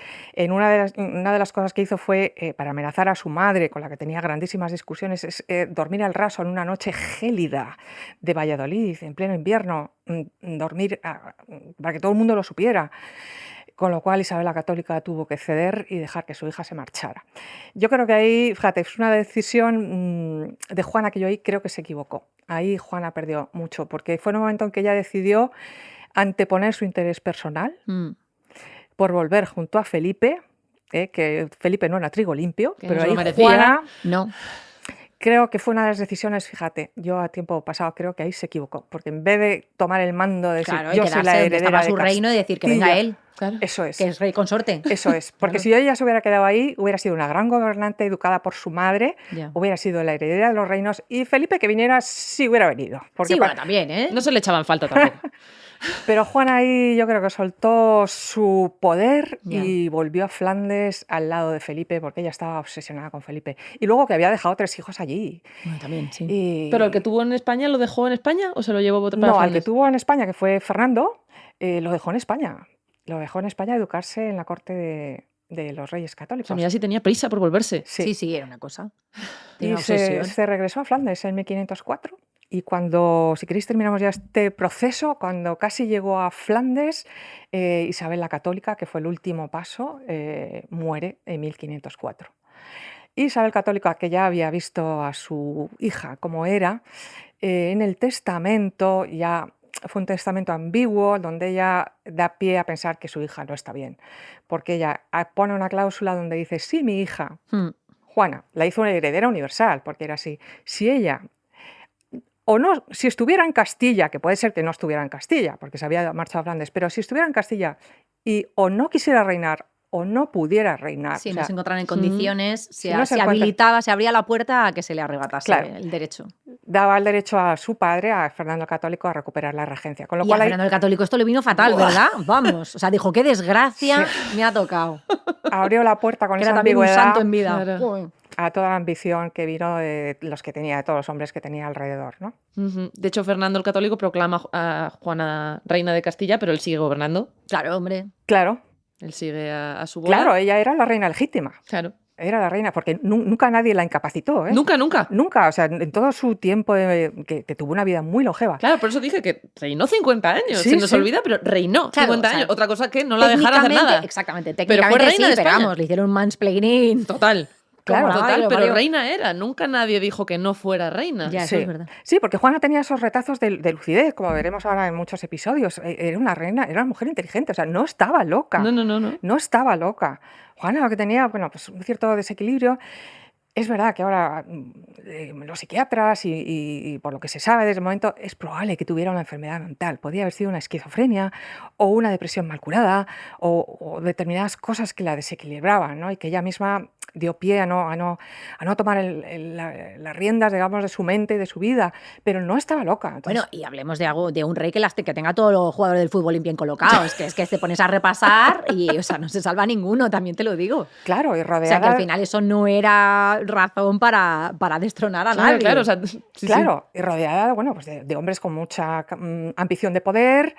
Speaker 2: Una de las cosas que hizo fue, para amenazar a su madre, con la que tenía grandísimas discusiones, es dormir al raso en una noche gélida de Valladolid, en pleno invierno. Dormir para que todo el mundo lo supiera. Con lo cual Isabel la Católica tuvo que ceder y dejar que su hija se marchara. Yo creo que ahí, fíjate, es una decisión de Juana que yo ahí creo que se equivocó. Ahí Juana perdió mucho, porque fue en un momento en que ella decidió anteponer su interés personal
Speaker 3: Mm.
Speaker 2: por volver junto a Felipe, que Felipe no era trigo limpio,
Speaker 1: Que no
Speaker 2: pero
Speaker 1: se lo
Speaker 2: ahí
Speaker 1: merecía.
Speaker 2: Juana
Speaker 3: No.
Speaker 2: creo que fue una de las decisiones, fíjate, yo a tiempo pasado creo que ahí se equivocó, porque en vez de tomar el mando de decir,
Speaker 3: Claro, y
Speaker 2: yo soy la
Speaker 3: quedarse donde
Speaker 2: heredera
Speaker 3: estaba
Speaker 2: de
Speaker 3: su reino y decir que venga
Speaker 2: Castilla",
Speaker 3: él,
Speaker 1: Claro.
Speaker 2: Eso es.
Speaker 3: que es rey consorte.
Speaker 2: Eso es, porque si ella se hubiera quedado ahí, hubiera sido una gran gobernante educada por su madre,
Speaker 3: Ya.
Speaker 2: hubiera sido la heredera de los reinos y Felipe que viniera sí hubiera venido. Porque
Speaker 3: Sí, bueno, también, ¿eh?
Speaker 1: No se le echaban falta tampoco.
Speaker 2: Pero Juana ahí yo creo que soltó su poder
Speaker 3: Ya.
Speaker 2: y volvió a Flandes al lado de Felipe porque ella estaba obsesionada con Felipe. Y luego que había dejado 3 hijos allí.
Speaker 3: Bueno, también, sí.
Speaker 2: Y-
Speaker 1: ¿Pero el que tuvo en España lo dejó en España o se lo llevó para
Speaker 2: No, al que
Speaker 1: Flandes?
Speaker 2: tuvo en España, que fue Fernando, lo dejó en España. Lo dejó en España a educarse en la corte de los reyes
Speaker 1: O
Speaker 2: católicos.
Speaker 1: sea, mira si tenía prisa por volverse.
Speaker 3: Sí, sí, era una cosa.
Speaker 2: Y
Speaker 3: Tenía obsesión.
Speaker 2: se regresó a Flandes en 1504. Y cuando, si queréis, terminamos ya este proceso, cuando casi llegó a Flandes, Isabel la Católica, que fue el último paso, muere en 1504. Isabel Católica, que ya había visto a su hija como era, en el testamento ya fue un testamento ambiguo donde ella da pie a pensar que su hija no está bien, porque ella pone una cláusula donde dice, sí, mi hija,
Speaker 3: Mm.
Speaker 2: Juana, la hizo una heredera universal, porque era así, si ella, o no, si estuviera en Castilla, que puede ser que no estuviera en Castilla, porque se había marchado a Flandes, pero si estuviera en Castilla y o no quisiera reinar o no pudiera reinar,
Speaker 3: Si
Speaker 2: o
Speaker 3: no
Speaker 2: sea,
Speaker 3: se encontraran en condiciones,
Speaker 2: si no se
Speaker 3: se
Speaker 2: encuentra-
Speaker 3: habilitaba, se abría la puerta a que se le arrebatase
Speaker 2: Claro.
Speaker 3: el derecho.
Speaker 2: daba el derecho a su padre, a Fernando el Católico, a recuperar la regencia. Con lo
Speaker 3: Y a
Speaker 2: cual ahí
Speaker 3: Fernando el Católico esto le vino fatal, ¿verdad? Vamos. O sea, dijo, qué desgracia me ha tocado.
Speaker 2: abrió la puerta con
Speaker 3: Que
Speaker 2: esa
Speaker 3: era también un
Speaker 2: ambigüedad
Speaker 3: santo en vida.
Speaker 1: Claro.
Speaker 3: Joder.
Speaker 2: a toda la ambición que vino de los que tenía, de todos los hombres que tenía alrededor, ¿no?
Speaker 1: Ujú. De hecho, Fernando el Católico proclama a Juana reina de Castilla, pero él sigue gobernando.
Speaker 3: Claro, hombre.
Speaker 2: Claro,
Speaker 1: Él sigue a su bola.
Speaker 2: claro, ella era la reina legítima.
Speaker 1: Claro.
Speaker 2: Era la reina, porque nunca nadie la incapacitó, ¿eh?
Speaker 1: Nunca, nunca.
Speaker 2: Nunca, o sea, en todo su tiempo que tuvo una vida muy longeva.
Speaker 1: Claro, por eso dije que reinó 50 años.
Speaker 2: Sí,
Speaker 1: Se nos
Speaker 2: sí.
Speaker 1: olvida, pero reinó
Speaker 3: Claro,
Speaker 1: 50
Speaker 3: o sea,
Speaker 1: años. Otra cosa que no la dejara hacer
Speaker 3: Técnicamente,
Speaker 1: nada.
Speaker 3: Exactamente.
Speaker 1: Pero fue
Speaker 3: Técnicamente
Speaker 1: reina
Speaker 3: sí,
Speaker 1: de
Speaker 3: pero
Speaker 1: España.
Speaker 3: vamos, le hicieron un mansplaining.
Speaker 1: Total.
Speaker 2: Claro.
Speaker 3: Como la madre
Speaker 1: Total,
Speaker 3: que lo
Speaker 1: pero
Speaker 3: parió.
Speaker 1: reina era. Nunca nadie dijo que no fuera reina.
Speaker 3: Ya, eso es verdad.
Speaker 2: Sí, porque Juana tenía esos retazos de lucidez, como veremos ahora en muchos episodios. Era una reina, era una mujer inteligente, o sea, no estaba loca.
Speaker 1: No, no, no, no.
Speaker 2: No estaba loca. Juana lo que tenía, bueno, pues un cierto desequilibrio. Es verdad que ahora los psiquiatras y por lo que se sabe desde el momento es probable que tuviera una enfermedad mental. Podría haber sido una esquizofrenia o una depresión mal curada o determinadas cosas que la desequilibraban, ¿no? Y que ella misma dio pie a no tomar las riendas, digamos, de su mente y de su vida, pero no estaba loca. Entonces,
Speaker 3: Bueno, y hablemos de un rey que tenga a todos los jugadores del fútbol bien colocados. Es que te pones a repasar y, o sea, no se salva ninguno, también te lo digo.
Speaker 2: claro, y
Speaker 3: O sea,
Speaker 2: rodeada...
Speaker 3: que al final eso no era razón para destronar a nadie.
Speaker 1: Claro, o sea, sí,
Speaker 2: Claro, y rodeada, bueno, pues de hombres con mucha ambición de poder,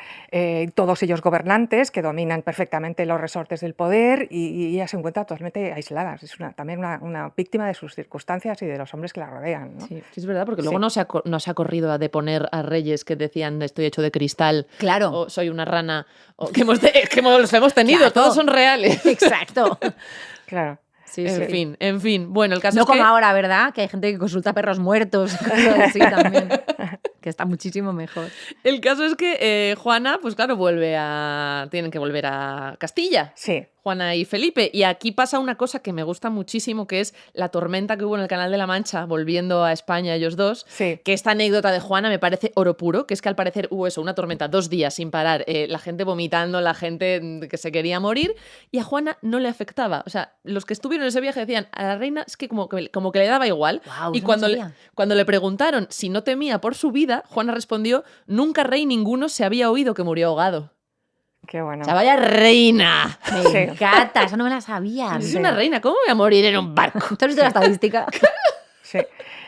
Speaker 2: todos ellos gobernantes que dominan perfectamente los resortes del poder y ella se encuentra totalmente aislada. Es también una víctima de sus circunstancias y de los hombres que la rodean, ¿no?
Speaker 1: Sí, sí, es verdad, porque
Speaker 2: Sí.
Speaker 1: luego no se ha corrido a deponer a reyes que decían estoy hecho de cristal,
Speaker 3: Claro.
Speaker 1: o soy una rana, o que los hemos tenido,
Speaker 3: Claro.
Speaker 1: todos son reales.
Speaker 3: Exacto.
Speaker 2: Claro.
Speaker 3: Sí, sí.
Speaker 1: En fin. Bueno, el caso
Speaker 3: No
Speaker 1: es que...
Speaker 3: como ahora, ¿verdad? Que hay gente que consulta perros muertos, cosas así también. Que está muchísimo mejor.
Speaker 1: El caso es que Juana, pues claro, tienen que volver a Castilla.
Speaker 2: Sí.
Speaker 1: Juana y Felipe. Y aquí pasa una cosa que me gusta muchísimo, que es la tormenta que hubo en el Canal de la Mancha, volviendo a España ellos dos.
Speaker 2: Sí.
Speaker 1: Que esta anécdota de Juana me parece oro puro, que es que al parecer hubo eso, una tormenta 2 días sin parar, la gente vomitando, la gente que se quería morir, y a Juana no le afectaba. O sea, los que estuvieron en ese viaje decían, a la reina es que como que le daba igual.
Speaker 3: Guau,
Speaker 1: Y
Speaker 3: eso no
Speaker 1: cuando
Speaker 3: sabía.
Speaker 1: cuando le preguntaron si no temía por su vida, Juana respondió, nunca rey ninguno se había oído que murió ahogado.
Speaker 2: Qué bueno.
Speaker 1: O sea, vaya reina.
Speaker 3: Me
Speaker 2: Sí.
Speaker 3: encanta, eso no me la sabía.
Speaker 1: Es una reina, ¿cómo voy a morir en un barco?
Speaker 3: ¿Tú has visto la estadística?
Speaker 2: Sí.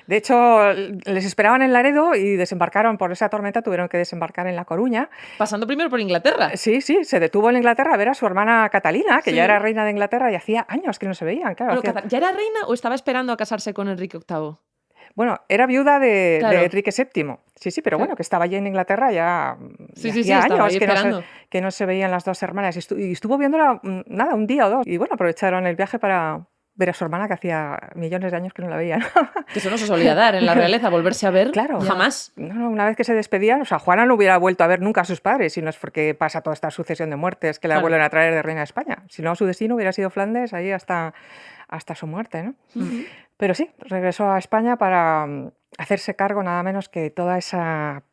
Speaker 2: De hecho, les esperaban en Laredo y desembarcaron por esa tormenta, tuvieron que desembarcar en La Coruña.
Speaker 1: Pasando primero por Inglaterra.
Speaker 2: Sí, se detuvo en Inglaterra a ver a su hermana Catalina, que
Speaker 1: Sí.
Speaker 2: ya era reina de Inglaterra y hacía años que no se veían. Claro,
Speaker 1: Pero, ¿ya era reina o estaba esperando a casarse con Enrique VIII?
Speaker 2: Bueno, era viuda de
Speaker 1: Claro.
Speaker 2: Enrique VII. Sí, pero
Speaker 1: Claro.
Speaker 2: bueno, que estaba allí en Inglaterra ya,
Speaker 1: Sí,
Speaker 2: ya
Speaker 1: sí,
Speaker 2: hacía
Speaker 1: estaba
Speaker 2: años
Speaker 1: ahí esperando.
Speaker 2: que no se veían las dos hermanas. Y estuvo viéndola, nada, un día o dos. Y bueno, aprovecharon el viaje para ver a su hermana, que hacía millones de años que no la veían.
Speaker 1: Que eso no se solía dar en la realeza, volverse a ver.
Speaker 2: Claro.
Speaker 1: Jamás.
Speaker 2: No, una vez que se despedían, o sea, Juana no hubiera vuelto a ver nunca a sus padres, si no es porque pasa toda esta sucesión de muertes que la
Speaker 1: Claro.
Speaker 2: vuelven a traer de reina de España. Si no, su destino hubiera sido Flandes ahí hasta su muerte, ¿no? Pero sí, regresó a España para hacerse cargo nada menos que toda esa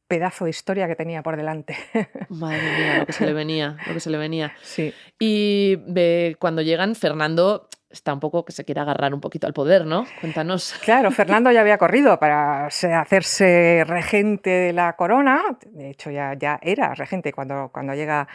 Speaker 2: pedazo de historia que tenía por delante.
Speaker 1: Madre mía, lo que se le venía, lo que se le venía.
Speaker 2: Sí.
Speaker 1: Y cuando llegan, Fernando está un poco que se quiere agarrar un poquito al poder, ¿no? Cuéntanos.
Speaker 2: Claro, Fernando ya había corrido para hacerse regente de la corona, de hecho ya era regente cuando llega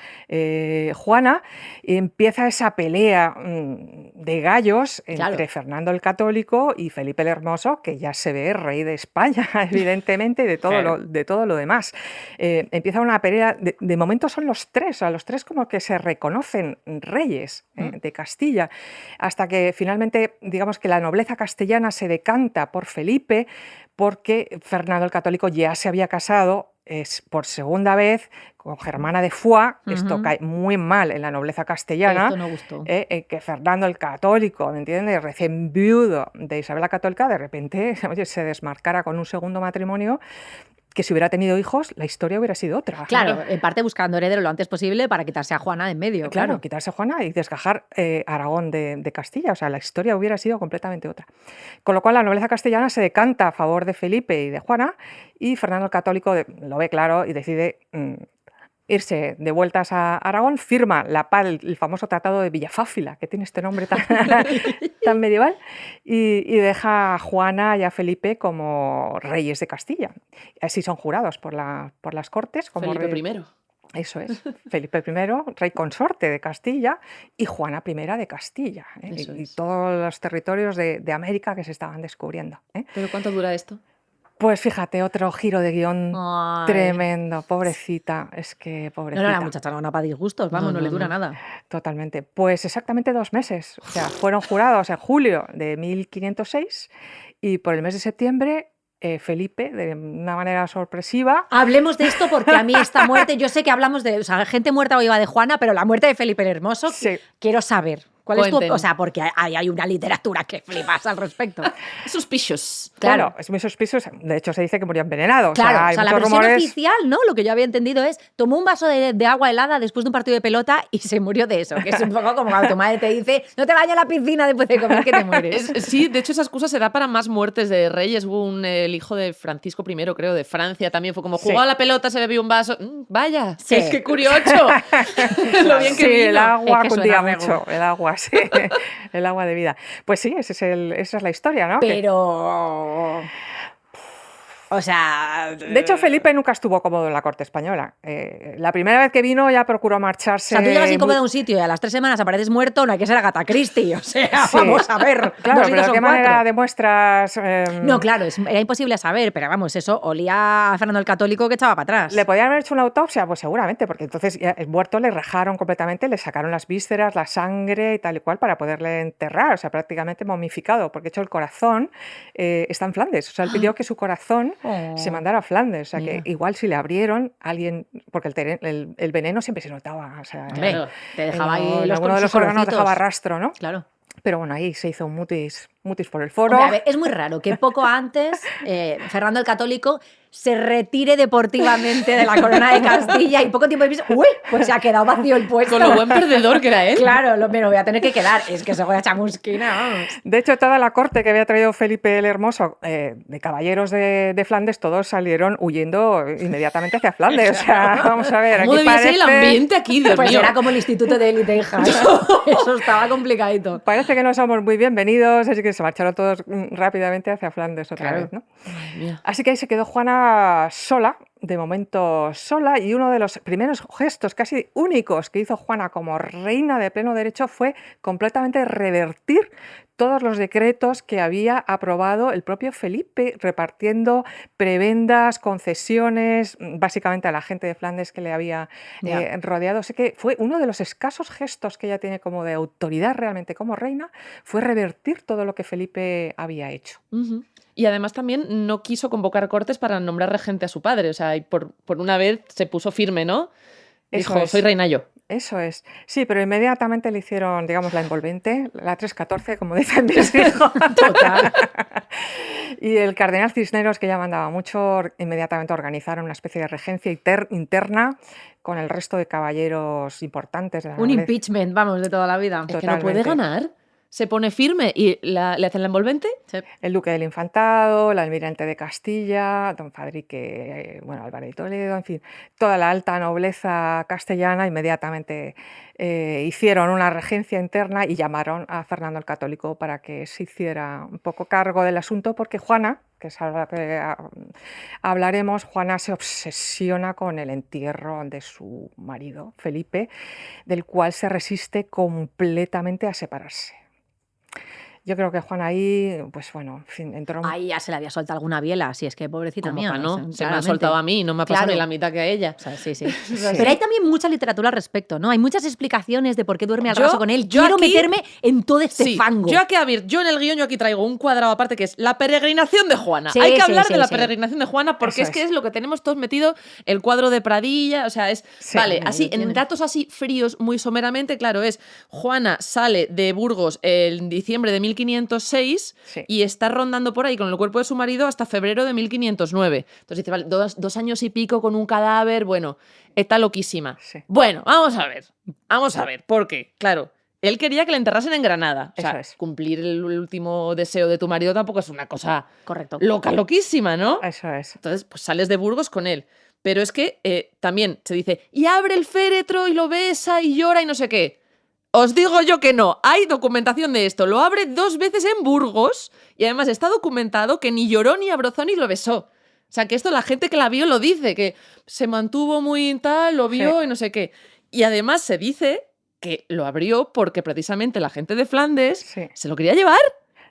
Speaker 2: Juana, y empieza esa pelea de gallos entre
Speaker 3: Claro.
Speaker 2: Fernando el Católico y Felipe el Hermoso, que ya se ve rey de España, evidentemente, y de todo lo demás. Empieza una pelea, de momento son los tres, o sea, los tres como que se reconocen reyes de Castilla, hasta que finalmente, digamos que la nobleza castellana se decanta por Felipe, porque Fernando el Católico ya se había casado por segunda vez con Germana de Foix. Esto cae muy mal en la nobleza castellana.
Speaker 3: Esto no gustó.
Speaker 2: Que Fernando el Católico, ¿me entiendes? Recién viudo de Isabel la Católica, de repente oye, se desmarcara con un segundo matrimonio, que si hubiera tenido hijos, la historia hubiera sido otra.
Speaker 3: Claro, en parte buscando heredero lo antes posible para quitarse a Juana de en medio.
Speaker 2: Claro, quitarse a Juana y desgajar Aragón de Castilla. O sea, la historia hubiera sido completamente otra. Con lo cual, la nobleza castellana se decanta a favor de Felipe y de Juana, y Fernando el Católico lo ve claro y decide irse de vueltas a Aragón, firma la paz, el famoso Tratado de Villafáfila, que tiene este nombre tan medieval, y deja a Juana y a Felipe como reyes de Castilla. Así son jurados por las Cortes. Como
Speaker 1: Felipe
Speaker 2: rey.
Speaker 1: I.
Speaker 2: Eso es, Felipe I, rey consorte de Castilla, y Juana I de Castilla,
Speaker 1: Eso
Speaker 2: y
Speaker 1: es.
Speaker 2: todos los territorios de América que se estaban descubriendo.
Speaker 1: ¿Pero cuánto dura esto?
Speaker 2: Pues fíjate, otro giro de guión
Speaker 3: Ay.
Speaker 2: tremendo, pobrecita, es que pobrecita.
Speaker 3: No, la muchacha no para disgustos, vamos, no le dura nada.
Speaker 2: Totalmente. Pues exactamente 2 meses. O sea, fueron jurados en julio de 1506 y por el mes de septiembre Felipe, de una manera sorpresiva...
Speaker 3: Hablemos de esto porque a mí esta muerte, yo sé que hablamos de, o sea, gente muerta hoy va de Juana, pero la muerte de Felipe el Hermoso,
Speaker 2: Sí.
Speaker 3: quiero saber. ¿Cuál es tu,
Speaker 1: Cuenten.
Speaker 3: o sea, porque hay una literatura que flipas al respecto.
Speaker 1: Suspicious.
Speaker 2: Claro, es muy suspicioso. De hecho, se dice que murió envenenado.
Speaker 3: Claro,
Speaker 2: hay
Speaker 3: la
Speaker 2: muchos
Speaker 3: versión
Speaker 2: rumores.
Speaker 3: oficial, ¿no? Lo que yo había entendido es, tomó un vaso de agua helada después de un partido de pelota y se murió de eso, que es un poco como cuando tu madre te dice, no te bañes a la piscina después de comer que te mueres.
Speaker 1: Sí, de hecho esa excusa se da para más muertes de reyes. Hubo el hijo de Francisco I, creo, de Francia, también fue como jugó
Speaker 2: Sí.
Speaker 1: a la pelota, se bebió un vaso. Vaya,
Speaker 3: Sí.
Speaker 1: es que curioso. Lo bien que
Speaker 2: Sí,
Speaker 1: vino.
Speaker 2: el agua
Speaker 3: Es que
Speaker 2: cundía
Speaker 3: suena
Speaker 2: mucho, el agua, sí, el agua de vida. Pues sí, esa es la historia, ¿no?
Speaker 3: Pero... O sea...
Speaker 2: De hecho, Felipe nunca estuvo cómodo en la corte española. La primera vez que vino ya procuró
Speaker 3: O
Speaker 2: marcharse.
Speaker 3: sea, tú llegas incómodo a un sitio y a las 3 semanas apareces muerto, no hay que ser Agatha Christie. O sea,
Speaker 2: Sí.
Speaker 3: vamos a ver.
Speaker 2: Claro,
Speaker 3: dos y
Speaker 2: pero
Speaker 3: dos
Speaker 2: ¿de
Speaker 3: son
Speaker 2: qué manera
Speaker 3: 4.
Speaker 2: demuestras?
Speaker 3: No, claro, era imposible saber, pero vamos, eso olía a Fernando el Católico que echaba para atrás.
Speaker 2: ¿Le podían haber hecho una autopsia? Pues seguramente, porque entonces ya el muerto le rajaron completamente, le sacaron las vísceras, la sangre y tal y cual para poderle enterrar, o sea, prácticamente momificado, porque de hecho el corazón está en Flandes. O sea, él pidió que su corazón se mandara a Flandes. O sea,
Speaker 3: Mira.
Speaker 2: que igual si le abrieron alguien, porque el veneno siempre se notaba. O sea,
Speaker 3: Hombre,
Speaker 1: Claro.
Speaker 3: te dejaba ahí
Speaker 2: en
Speaker 3: los
Speaker 2: alguno de los órganos
Speaker 3: olorcitos.
Speaker 2: dejaba rastro, ¿no?
Speaker 3: Claro.
Speaker 2: Pero bueno, ahí se hizo un mutis por el foro.
Speaker 3: Hombre, a ver, es muy raro que poco antes Fernando el Católico se retire deportivamente de la corona de Castilla y poco tiempo después, ¡uy! Pues se ha quedado vacío el puesto.
Speaker 1: Con lo buen perdedor que era él.
Speaker 3: Claro, me lo voy a tener que quedar. Es que se voy a chamusquina, vamos.
Speaker 2: De hecho, toda la corte que había traído Felipe el Hermoso, de caballeros de Flandes, todos salieron huyendo inmediatamente hacia Flandes. O sea, vamos a ver,
Speaker 1: ¿Cómo
Speaker 2: aquí
Speaker 1: debía ser el
Speaker 2: parece,
Speaker 1: ambiente aquí, Dios
Speaker 3: Pues
Speaker 1: mío?
Speaker 3: era como el instituto de élite, hija. Eso estaba complicadito.
Speaker 2: parece que no somos muy bienvenidos, así que se marcharon todos rápidamente hacia Flandes otra
Speaker 3: Claro.
Speaker 2: vez, ¿no?
Speaker 1: Madre mía.
Speaker 2: Así que ahí se quedó Juana sola, de momento sola, y uno de los primeros gestos casi únicos que hizo Juana como reina de pleno derecho fue completamente revertir todos los decretos que había aprobado el propio Felipe, repartiendo prebendas, concesiones, básicamente a la gente de Flandes que le había
Speaker 3: Ya.
Speaker 2: rodeado. Así que fue uno de los escasos gestos que ella tiene como de autoridad realmente como reina, fue revertir todo lo que Felipe había hecho.
Speaker 1: Ujú. Y además también no quiso convocar cortes para nombrar regente a su padre. O sea, y por una vez se puso firme, ¿no?
Speaker 2: Eso
Speaker 1: Dijo,
Speaker 2: es.
Speaker 1: soy reina yo.
Speaker 2: Eso es. Sí, pero inmediatamente le hicieron, digamos, la envolvente, la 314, como dicen mis hijos.
Speaker 3: Total.
Speaker 2: Y el cardenal Cisneros, que ya mandaba mucho, inmediatamente organizaron una especie de regencia interna con el resto de caballeros importantes de la
Speaker 3: Un
Speaker 2: nobleza.
Speaker 3: impeachment, vamos, de toda la vida.
Speaker 1: Es que no puede
Speaker 2: Totalmente.
Speaker 1: ganar. Se pone firme y le hacen la envolvente.
Speaker 2: El duque del Infantado, el almirante de Castilla, don Fadrique, bueno, Álvarez de Toledo, en fin, toda la alta nobleza castellana inmediatamente hicieron una regencia interna y llamaron a Fernando el Católico para que se hiciera un poco cargo del asunto, porque Juana, que es ahora que hablaremos, Juana se obsesiona con el entierro de su marido, Felipe, del cual se resiste completamente a separarse. Yo creo que Juan ahí, pues bueno, en fin, entró...
Speaker 3: Ahí ya se le había soltado alguna biela, si es que pobrecita
Speaker 1: Como
Speaker 3: mía.
Speaker 1: pa' no,
Speaker 3: o sea,
Speaker 1: se me ha
Speaker 3: claramente.
Speaker 1: soltado a mí, no me ha pasado
Speaker 3: Claro.
Speaker 1: ni la mitad que a ella.
Speaker 3: O sea, sí, sí. Pero hay también mucha literatura al respecto, ¿no? Hay muchas explicaciones de por qué duerme al
Speaker 1: Yo-
Speaker 3: raso con él.
Speaker 1: yo
Speaker 3: Quiero
Speaker 1: aquí-
Speaker 3: meterme en todo este
Speaker 1: Sí,
Speaker 3: fango.
Speaker 1: yo aquí, a ver, yo en el guión yo aquí traigo un cuadrado aparte que es la peregrinación de Juana.
Speaker 3: Sí,
Speaker 1: Hay que
Speaker 3: sí,
Speaker 1: hablar
Speaker 3: sí,
Speaker 1: de la
Speaker 3: sí.
Speaker 1: peregrinación de Juana porque
Speaker 2: Eso
Speaker 1: es que
Speaker 2: es.
Speaker 1: es lo que tenemos todos metido, el cuadro de Pradilla, o sea, es...
Speaker 2: Sí,
Speaker 1: vale,
Speaker 3: ahí
Speaker 1: así,
Speaker 3: lo tiene.
Speaker 1: en datos así fríos, muy someramente, claro, es Juana sale de Burgos en diciembre de 1506
Speaker 2: Sí.
Speaker 1: y está rondando por ahí con el cuerpo de su marido hasta febrero de 1509. Entonces dice, vale, dos años y pico con un cadáver, bueno, está loquísima.
Speaker 2: Sí.
Speaker 1: Bueno, vamos a ver, porque, claro, él quería que le enterrasen en Granada. O sea,
Speaker 2: Eso es.
Speaker 1: cumplir el último deseo de tu marido tampoco es una cosa
Speaker 3: Correcto.
Speaker 1: loquísima, ¿no?
Speaker 2: Eso es.
Speaker 1: Entonces, pues sales de Burgos con él. Pero es que también se dice, y abre el féretro y lo besa y llora y no sé qué. Os digo yo que no, hay documentación de esto. Lo abre 2 veces en Burgos y además está documentado que ni lloró ni abrazó ni lo besó. O sea, que esto la gente que la vio lo dice, que se mantuvo muy tal, lo vio
Speaker 2: Sí.
Speaker 1: y no sé qué. Y además se dice que lo abrió porque precisamente la gente de Flandes
Speaker 2: Sí.
Speaker 1: se lo quería llevar.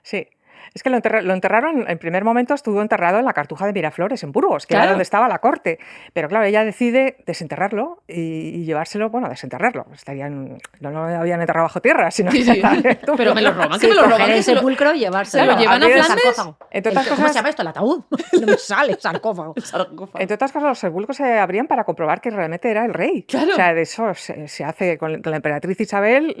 Speaker 2: Sí. Es que lo enterraron, en primer momento estuvo enterrado en la Cartuja de Miraflores, en Burgos, que
Speaker 1: Claro.
Speaker 2: era donde estaba la corte. Pero claro, ella decide desenterrarlo y llevárselo, bueno, desenterrarlo. No lo habían enterrado bajo tierra, sino
Speaker 1: Sí,
Speaker 2: que
Speaker 1: sí.
Speaker 2: tú-
Speaker 1: Pero me lo roban,
Speaker 3: Sí,
Speaker 1: que me lo roban.
Speaker 3: coger
Speaker 1: que
Speaker 3: el
Speaker 1: se lo-
Speaker 3: sepulcro y llevárselo.
Speaker 1: ¿Se lo llevan a
Speaker 2: Aquí es-
Speaker 1: Flandes?
Speaker 3: Sarcófago.
Speaker 2: Entre otras
Speaker 3: ¿Cómo
Speaker 2: cosas-
Speaker 3: se llama esto? El ataúd. No me sale, sarcófago.
Speaker 2: Entre otras cosas, los sepulcros se abrían para comprobar que realmente era el rey.
Speaker 1: Claro.
Speaker 2: O sea, de eso se hace con la emperatriz Isabel,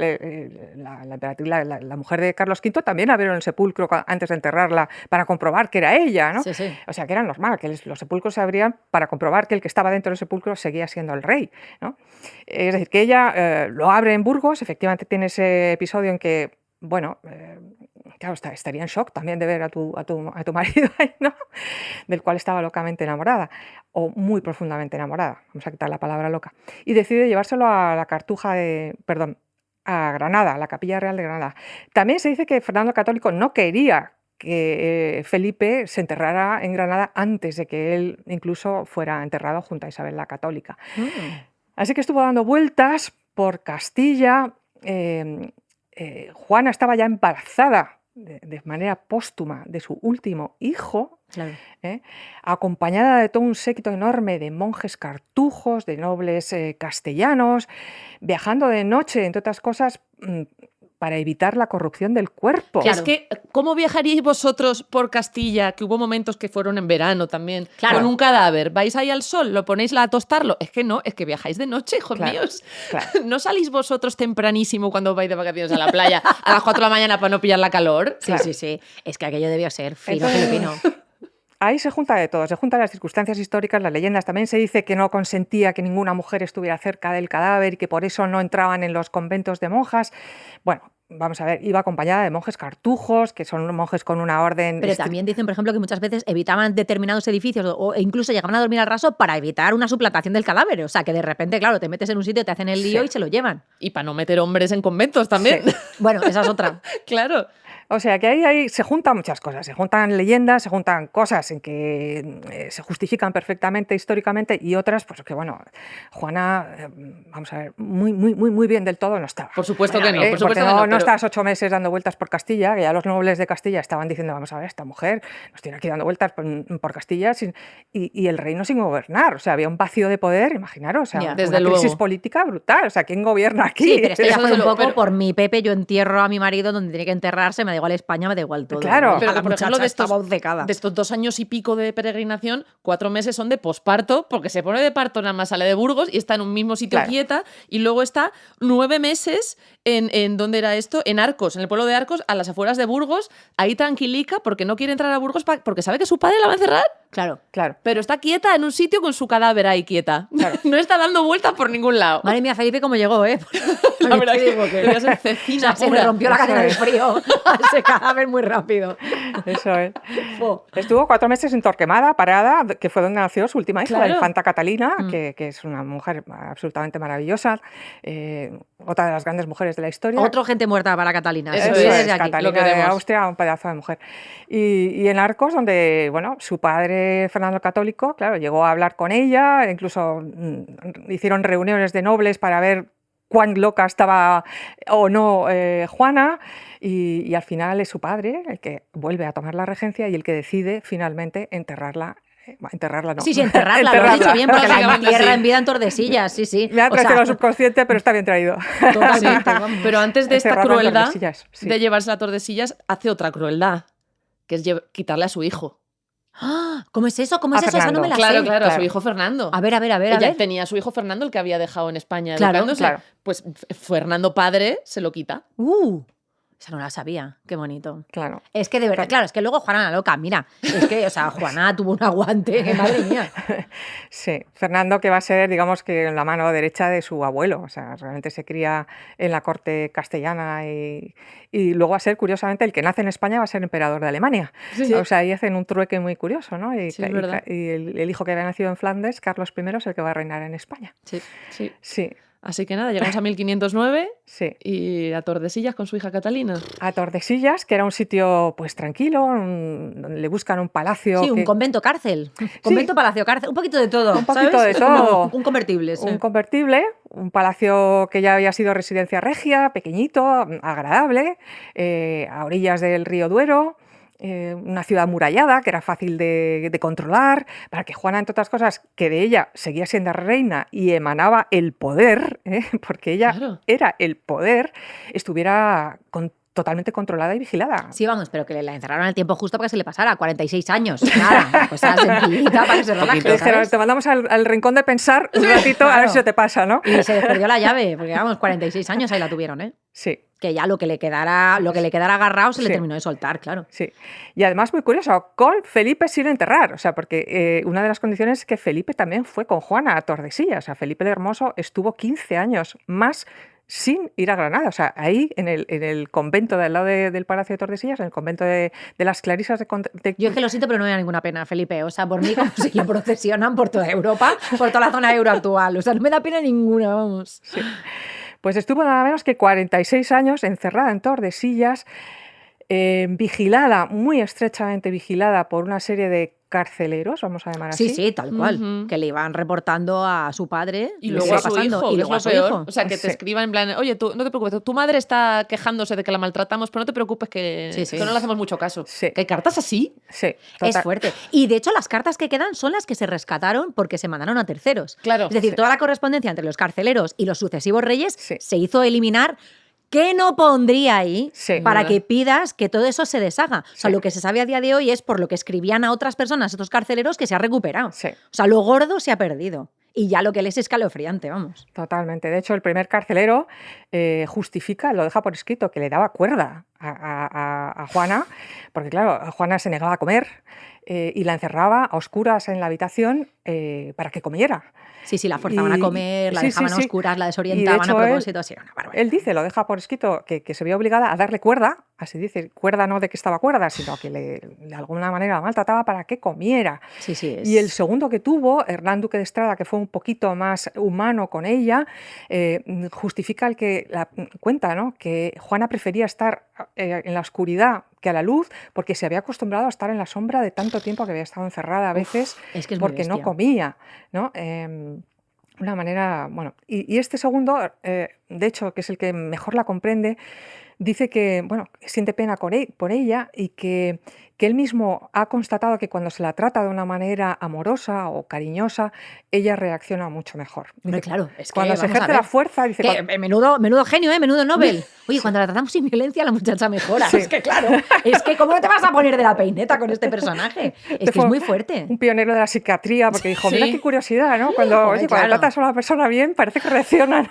Speaker 2: la mujer de Carlos V, también abrieron el sepulcro antes de enterrarla para comprobar que era ella, ¿no?
Speaker 3: Sí, sí.
Speaker 2: O sea, que era normal, que los sepulcros se abrían para comprobar que el que estaba dentro del sepulcro seguía siendo el rey, ¿no? Es decir, que ella lo abre en Burgos, efectivamente tiene ese episodio en que, bueno, claro, estaría en shock también de ver a tu marido ahí, ¿no? Del cual estaba locamente enamorada, o muy profundamente enamorada, vamos a quitar la palabra loca, y decide llevárselo a la Cartuja a Granada, a la Capilla Real de Granada. También se dice que Fernando el Católico no quería que Felipe se enterrara en Granada antes de que él incluso fuera enterrado junto a Isabel la Católica. Así que estuvo dando vueltas por Castilla. Juana estaba ya embarazada de manera póstuma de su último hijo,
Speaker 3: Claro.
Speaker 2: acompañada de todo un séquito enorme de monjes cartujos, de nobles castellanos, viajando de noche, entre otras cosas, para evitar la corrupción del cuerpo.
Speaker 1: Es que, ¿cómo viajaríais vosotros por Castilla? Que hubo momentos que fueron en verano también,
Speaker 3: Claro.
Speaker 1: con un cadáver. ¿Vais ahí al sol? ¿Lo ponéis a tostarlo? Es que no, es que viajáis de noche, hijos
Speaker 2: Claro,
Speaker 1: míos.
Speaker 2: claro.
Speaker 1: ¿No salís vosotros tempranísimo cuando vais de vacaciones a la playa a las 4 de la mañana para no pillar la calor?
Speaker 3: Sí,
Speaker 2: Claro.
Speaker 3: sí, sí. Es que aquello debió ser fino
Speaker 2: Entonces-
Speaker 3: filipino.
Speaker 2: Ahí se junta de todo, se juntan las circunstancias históricas, las leyendas. También se dice que no consentía que ninguna mujer estuviera cerca del cadáver y que por eso no entraban en los conventos de monjas. Bueno, vamos a ver, iba acompañada de monjes cartujos, que son monjes con una orden...
Speaker 3: Pero también dicen, por ejemplo, que muchas veces evitaban determinados edificios e incluso llegaban a dormir al raso para evitar una suplantación del cadáver. O sea, que de repente, claro, te metes en un sitio, te hacen el lío
Speaker 2: Sí.
Speaker 3: y se lo llevan.
Speaker 1: Y para no meter hombres en conventos también.
Speaker 2: Sí.
Speaker 3: Bueno, esa es otra.
Speaker 1: Claro.
Speaker 2: O sea, que ahí se juntan muchas cosas, se juntan leyendas, se juntan cosas en que se justifican perfectamente históricamente y otras, pues que bueno, Juana, vamos a ver, muy bien del todo no estaba.
Speaker 1: Por supuesto que no, por
Speaker 2: Porque
Speaker 1: supuesto que
Speaker 2: no,
Speaker 1: no,
Speaker 2: no
Speaker 1: pero-
Speaker 2: estás 8 meses dando vueltas por Castilla, que ya los nobles de Castilla estaban diciendo, vamos a ver, esta mujer nos tiene aquí dando vueltas por Castilla y el reino sin gobernar. O sea, había un vacío de poder, imaginaros, o sea,
Speaker 3: Ya.
Speaker 1: Desde
Speaker 2: una crisis
Speaker 1: luego.
Speaker 2: política brutal. O sea, ¿quién gobierna aquí?
Speaker 3: Sí, pero esto ya
Speaker 1: Eso
Speaker 3: fue
Speaker 1: desde
Speaker 3: un
Speaker 1: luego,
Speaker 3: poco
Speaker 1: pero-
Speaker 3: por mi Pepe, yo entierro a mi marido donde tiene que enterrarse, me da igual España, me da igual todo.
Speaker 2: Claro.
Speaker 3: ¿no?
Speaker 1: Pero,
Speaker 3: La
Speaker 1: por ejemplo,
Speaker 3: muchacha estaba obcecada.
Speaker 1: de estos 2 años y pico de peregrinación, 4 meses son de posparto, porque se pone de parto, nada más sale de Burgos y está en un mismo sitio
Speaker 2: Claro.
Speaker 1: quieta, y luego está 9 meses en ¿dónde era esto? En Arcos, en el pueblo de Arcos, a las afueras de Burgos, ahí tranquilica, porque no quiere entrar a Burgos porque sabe que su padre la va a encerrar,
Speaker 3: Claro.
Speaker 2: Claro.
Speaker 1: pero está quieta en un sitio con su cadáver ahí quieta. No está dando vueltas por ningún lado.
Speaker 3: Madre mía, Felipe, cómo llegó, ¿eh?
Speaker 1: La verdad
Speaker 3: Te
Speaker 1: que
Speaker 3: digo
Speaker 1: debía ser
Speaker 3: O
Speaker 1: cecina
Speaker 3: sea, se le
Speaker 1: pura.
Speaker 3: rompió la
Speaker 2: Eso
Speaker 3: cadena de
Speaker 2: es.
Speaker 3: frío a ese cadáver muy rápido.
Speaker 2: Eso es.
Speaker 3: Fo.
Speaker 2: Estuvo 4 meses en Torquemada, parada, que fue donde nació su última hija,
Speaker 1: Claro.
Speaker 2: la infanta Catalina,
Speaker 3: Mm.
Speaker 2: que es una mujer absolutamente maravillosa, otra de las grandes mujeres de la historia.
Speaker 3: Otro gente muerta para Catalina.
Speaker 1: Eso
Speaker 3: Sí,
Speaker 1: es,
Speaker 3: desde aquí.
Speaker 2: Catalina
Speaker 1: Lo
Speaker 2: de
Speaker 1: queremos.
Speaker 2: Austria, un pedazo de mujer. Y en Arcos, donde bueno, su padre, Fernando el Católico, claro, llegó a hablar con ella, incluso hicieron reuniones de nobles para ver cuán loca estaba o no Juana, y al final es su padre el que vuelve a tomar la regencia y el que decide finalmente enterrarla. Enterrarla no.
Speaker 3: Sí, sí, enterrarla, lo has dicho bien, porque la
Speaker 1: Básicamente
Speaker 3: entierra
Speaker 1: sí.
Speaker 3: en vida en Tordesillas, sí, sí.
Speaker 2: Me ha
Speaker 3: O sea,
Speaker 2: traicionado el subconsciente, pero está bien traído.
Speaker 3: totalmente,
Speaker 1: Sí,
Speaker 3: vamos.
Speaker 1: pero antes de esta
Speaker 2: Encerrarla en
Speaker 1: crueldad
Speaker 2: Tordesillas, sí.
Speaker 1: de llevarse a Tordesillas, hace otra crueldad, que es quitarle a su hijo.
Speaker 3: ¡Ah! ¿Cómo es eso? ¿Cómo es
Speaker 2: A
Speaker 3: eso? Esa no me la
Speaker 1: Claro,
Speaker 3: sé.
Speaker 1: claro, a su
Speaker 2: Claro.
Speaker 1: hijo Fernando.
Speaker 3: A ver, a ver, a ver, a
Speaker 1: Ella
Speaker 3: ver.
Speaker 1: tenía a su hijo Fernando, el que había dejado en España
Speaker 3: Claro,
Speaker 1: educándose.
Speaker 2: claro.
Speaker 1: Pues Fernando padre se lo quita.
Speaker 3: Esa no la sabía. Qué bonito.
Speaker 2: Claro.
Speaker 3: Es que de verdad, claro, es que luego Juana la loca, mira, es que, o sea, Juana tuvo un aguante, que madre mía.
Speaker 2: Sí, Fernando, que va a ser, digamos, que la mano derecha de su abuelo, o sea, realmente se cría en la corte castellana y luego va a ser, curiosamente, el que nace en España va a ser emperador de Alemania.
Speaker 1: Sí.
Speaker 2: O sea, ahí hacen un trueque muy curioso, ¿no?
Speaker 1: Sí, es verdad.
Speaker 2: Y el hijo que había nacido en Flandes, Carlos I, es el que va a reinar en España.
Speaker 1: Sí.
Speaker 2: Sí,
Speaker 1: Así que nada, llegamos a 1509
Speaker 2: sí.
Speaker 1: y a Tordesillas con su hija Catalina.
Speaker 2: A Tordesillas, que era un sitio pues tranquilo, donde le buscan un palacio.
Speaker 3: Sí, un
Speaker 2: que-
Speaker 3: convento cárcel. Convento, palacio, cárcel. Un poquito de todo.
Speaker 2: Un poquito
Speaker 3: ¿sabes?
Speaker 2: de
Speaker 3: Es como
Speaker 2: todo.
Speaker 3: un convertible. Sí.
Speaker 2: Un convertible, un palacio que ya había sido residencia regia, pequeñito, agradable, a orillas del río Duero. una ciudad amurallada que era fácil de controlar, para que Juana, entre otras cosas, que de ella seguía siendo reina y emanaba el poder, porque ella
Speaker 1: Claro.
Speaker 2: era el poder, estuviera totalmente controlada y vigilada.
Speaker 3: Sí, vamos, pero que la encerraron el tiempo justo para que se le pasara, 46 años. Nada, una cosa sencillita para que se relaje,
Speaker 2: Le dijeron,
Speaker 3: ¿sabes?
Speaker 2: te mandamos al rincón de pensar un ratito a ver
Speaker 3: Claro.
Speaker 2: si se te pasa, ¿no?
Speaker 3: Y se les perdió la llave, porque vamos, 46 años ahí la tuvieron, ¿eh?
Speaker 2: Sí.
Speaker 3: Que ya lo que le quedara agarrado se le
Speaker 2: Sí.
Speaker 3: terminó de soltar, claro.
Speaker 2: Sí, y además muy curioso, con Felipe sin enterrar, o sea, porque una de las condiciones es que Felipe también fue con Juana a Tordesillas, o sea, Felipe el Hermoso estuvo 15 años más sin ir a Granada, o sea, ahí en el convento de al lado del Palacio de Tordesillas, en el convento de las Clarisas de
Speaker 3: Yo es que lo siento, pero no me da ninguna pena, Felipe. O sea, por mí, como si lo procesionan por toda Europa, por toda la zona euro actual. O sea, no me da pena ninguna, vamos.
Speaker 2: Pues estuvo nada menos que 46 años encerrada en Tordesillas, vigilada, muy estrechamente vigilada por una serie de carceleros, vamos a llamar así.
Speaker 3: Sí, sí, tal cual.
Speaker 1: Ujú.
Speaker 3: Que le iban reportando a su padre.
Speaker 1: Y
Speaker 3: lo
Speaker 1: luego
Speaker 3: que
Speaker 1: a
Speaker 3: iba
Speaker 1: su
Speaker 3: pasando,
Speaker 1: hijo,
Speaker 3: y
Speaker 1: que
Speaker 3: luego a
Speaker 1: es
Speaker 3: su
Speaker 1: lo peor.
Speaker 3: hijo.
Speaker 1: O sea, que te
Speaker 2: Sí.
Speaker 1: escriban en plan, oye, tú no te preocupes, tu madre está quejándose de que la maltratamos, pero no te preocupes que,
Speaker 3: Sí, sí.
Speaker 1: que no le hacemos mucho caso.
Speaker 2: Sí.
Speaker 1: Que hay cartas así.
Speaker 2: Sí,
Speaker 3: Es
Speaker 2: total.
Speaker 3: fuerte. Y de hecho, las cartas que quedan son las que se rescataron porque se mandaron a terceros.
Speaker 1: Claro.
Speaker 3: Es decir,
Speaker 2: Sí.
Speaker 3: toda la correspondencia entre los carceleros y los sucesivos reyes
Speaker 2: Sí.
Speaker 3: se hizo eliminar. ¿Qué no pondría ahí
Speaker 2: Sí.
Speaker 3: para
Speaker 1: ¿Verdad?
Speaker 3: que pidas que todo eso se deshaga? O sea,
Speaker 2: Sí.
Speaker 3: lo que se sabe a día de hoy es por lo que escribían a otras personas, estos carceleros, que se ha recuperado.
Speaker 2: Sí.
Speaker 3: O sea, lo gordo se ha perdido. Y ya lo que les es escalofriante, vamos.
Speaker 2: Totalmente. De hecho, el primer carcelero justifica, lo deja por escrito, que le daba cuerda a Juana, porque claro, Juana se negaba a comer y la encerraba a oscuras en la habitación para que comiera.
Speaker 3: Sí, sí, la forzaban a
Speaker 2: Y-
Speaker 3: comer, la
Speaker 2: sí,
Speaker 3: dejaban
Speaker 2: sí,
Speaker 3: a
Speaker 2: sí.
Speaker 3: oscuras, la
Speaker 2: Y de
Speaker 3: desorientaban
Speaker 2: hecho
Speaker 3: a propósito, sí, era una barbaridad.
Speaker 2: Él dice, lo deja por escrito, que se vio obligada a darle cuerda, así dice, cuerda no de que estaba cuerda, sino que de alguna manera la maltrataba para que comiera.
Speaker 3: Sí, sí, es...
Speaker 2: Y el segundo que tuvo, Hernán Duque de Estrada, que fue un poquito más humano con ella, justifica cuenta, ¿no?, que Juana prefería estar en la oscuridad que a la luz, porque se había acostumbrado a estar en la sombra de tanto tiempo que había estado encerrada a veces,
Speaker 3: es que es muy
Speaker 2: porque no
Speaker 3: bestia.
Speaker 2: comía, ¿no? Una manera, bueno, y este segundo, de hecho, que es el que mejor la comprende, dice que, bueno, siente pena por ella y que él mismo ha constatado que cuando se la trata de una manera amorosa o cariñosa, ella reacciona mucho mejor.
Speaker 3: Hombre,
Speaker 2: Dice,
Speaker 3: claro, es que
Speaker 2: cuando se
Speaker 3: vamos a
Speaker 2: ejerce
Speaker 3: ver.
Speaker 2: la fuerza, dice,
Speaker 3: Que, menudo genio, menudo Nobel. Oye, cuando la tratamos sin violencia, la muchacha mejora.
Speaker 2: Sí.
Speaker 3: Es que claro, es que ¿cómo no te vas a poner de la peineta con este personaje? Es que
Speaker 2: fue
Speaker 3: es muy fuerte.
Speaker 2: un pionero de la psiquiatría, porque dijo, mira
Speaker 1: Sí.
Speaker 2: qué curiosidad, ¿no? Cuando,
Speaker 3: Joder,
Speaker 2: oye, cuando
Speaker 3: claro.
Speaker 2: tratas a una persona bien, parece que reacciona, ¿no?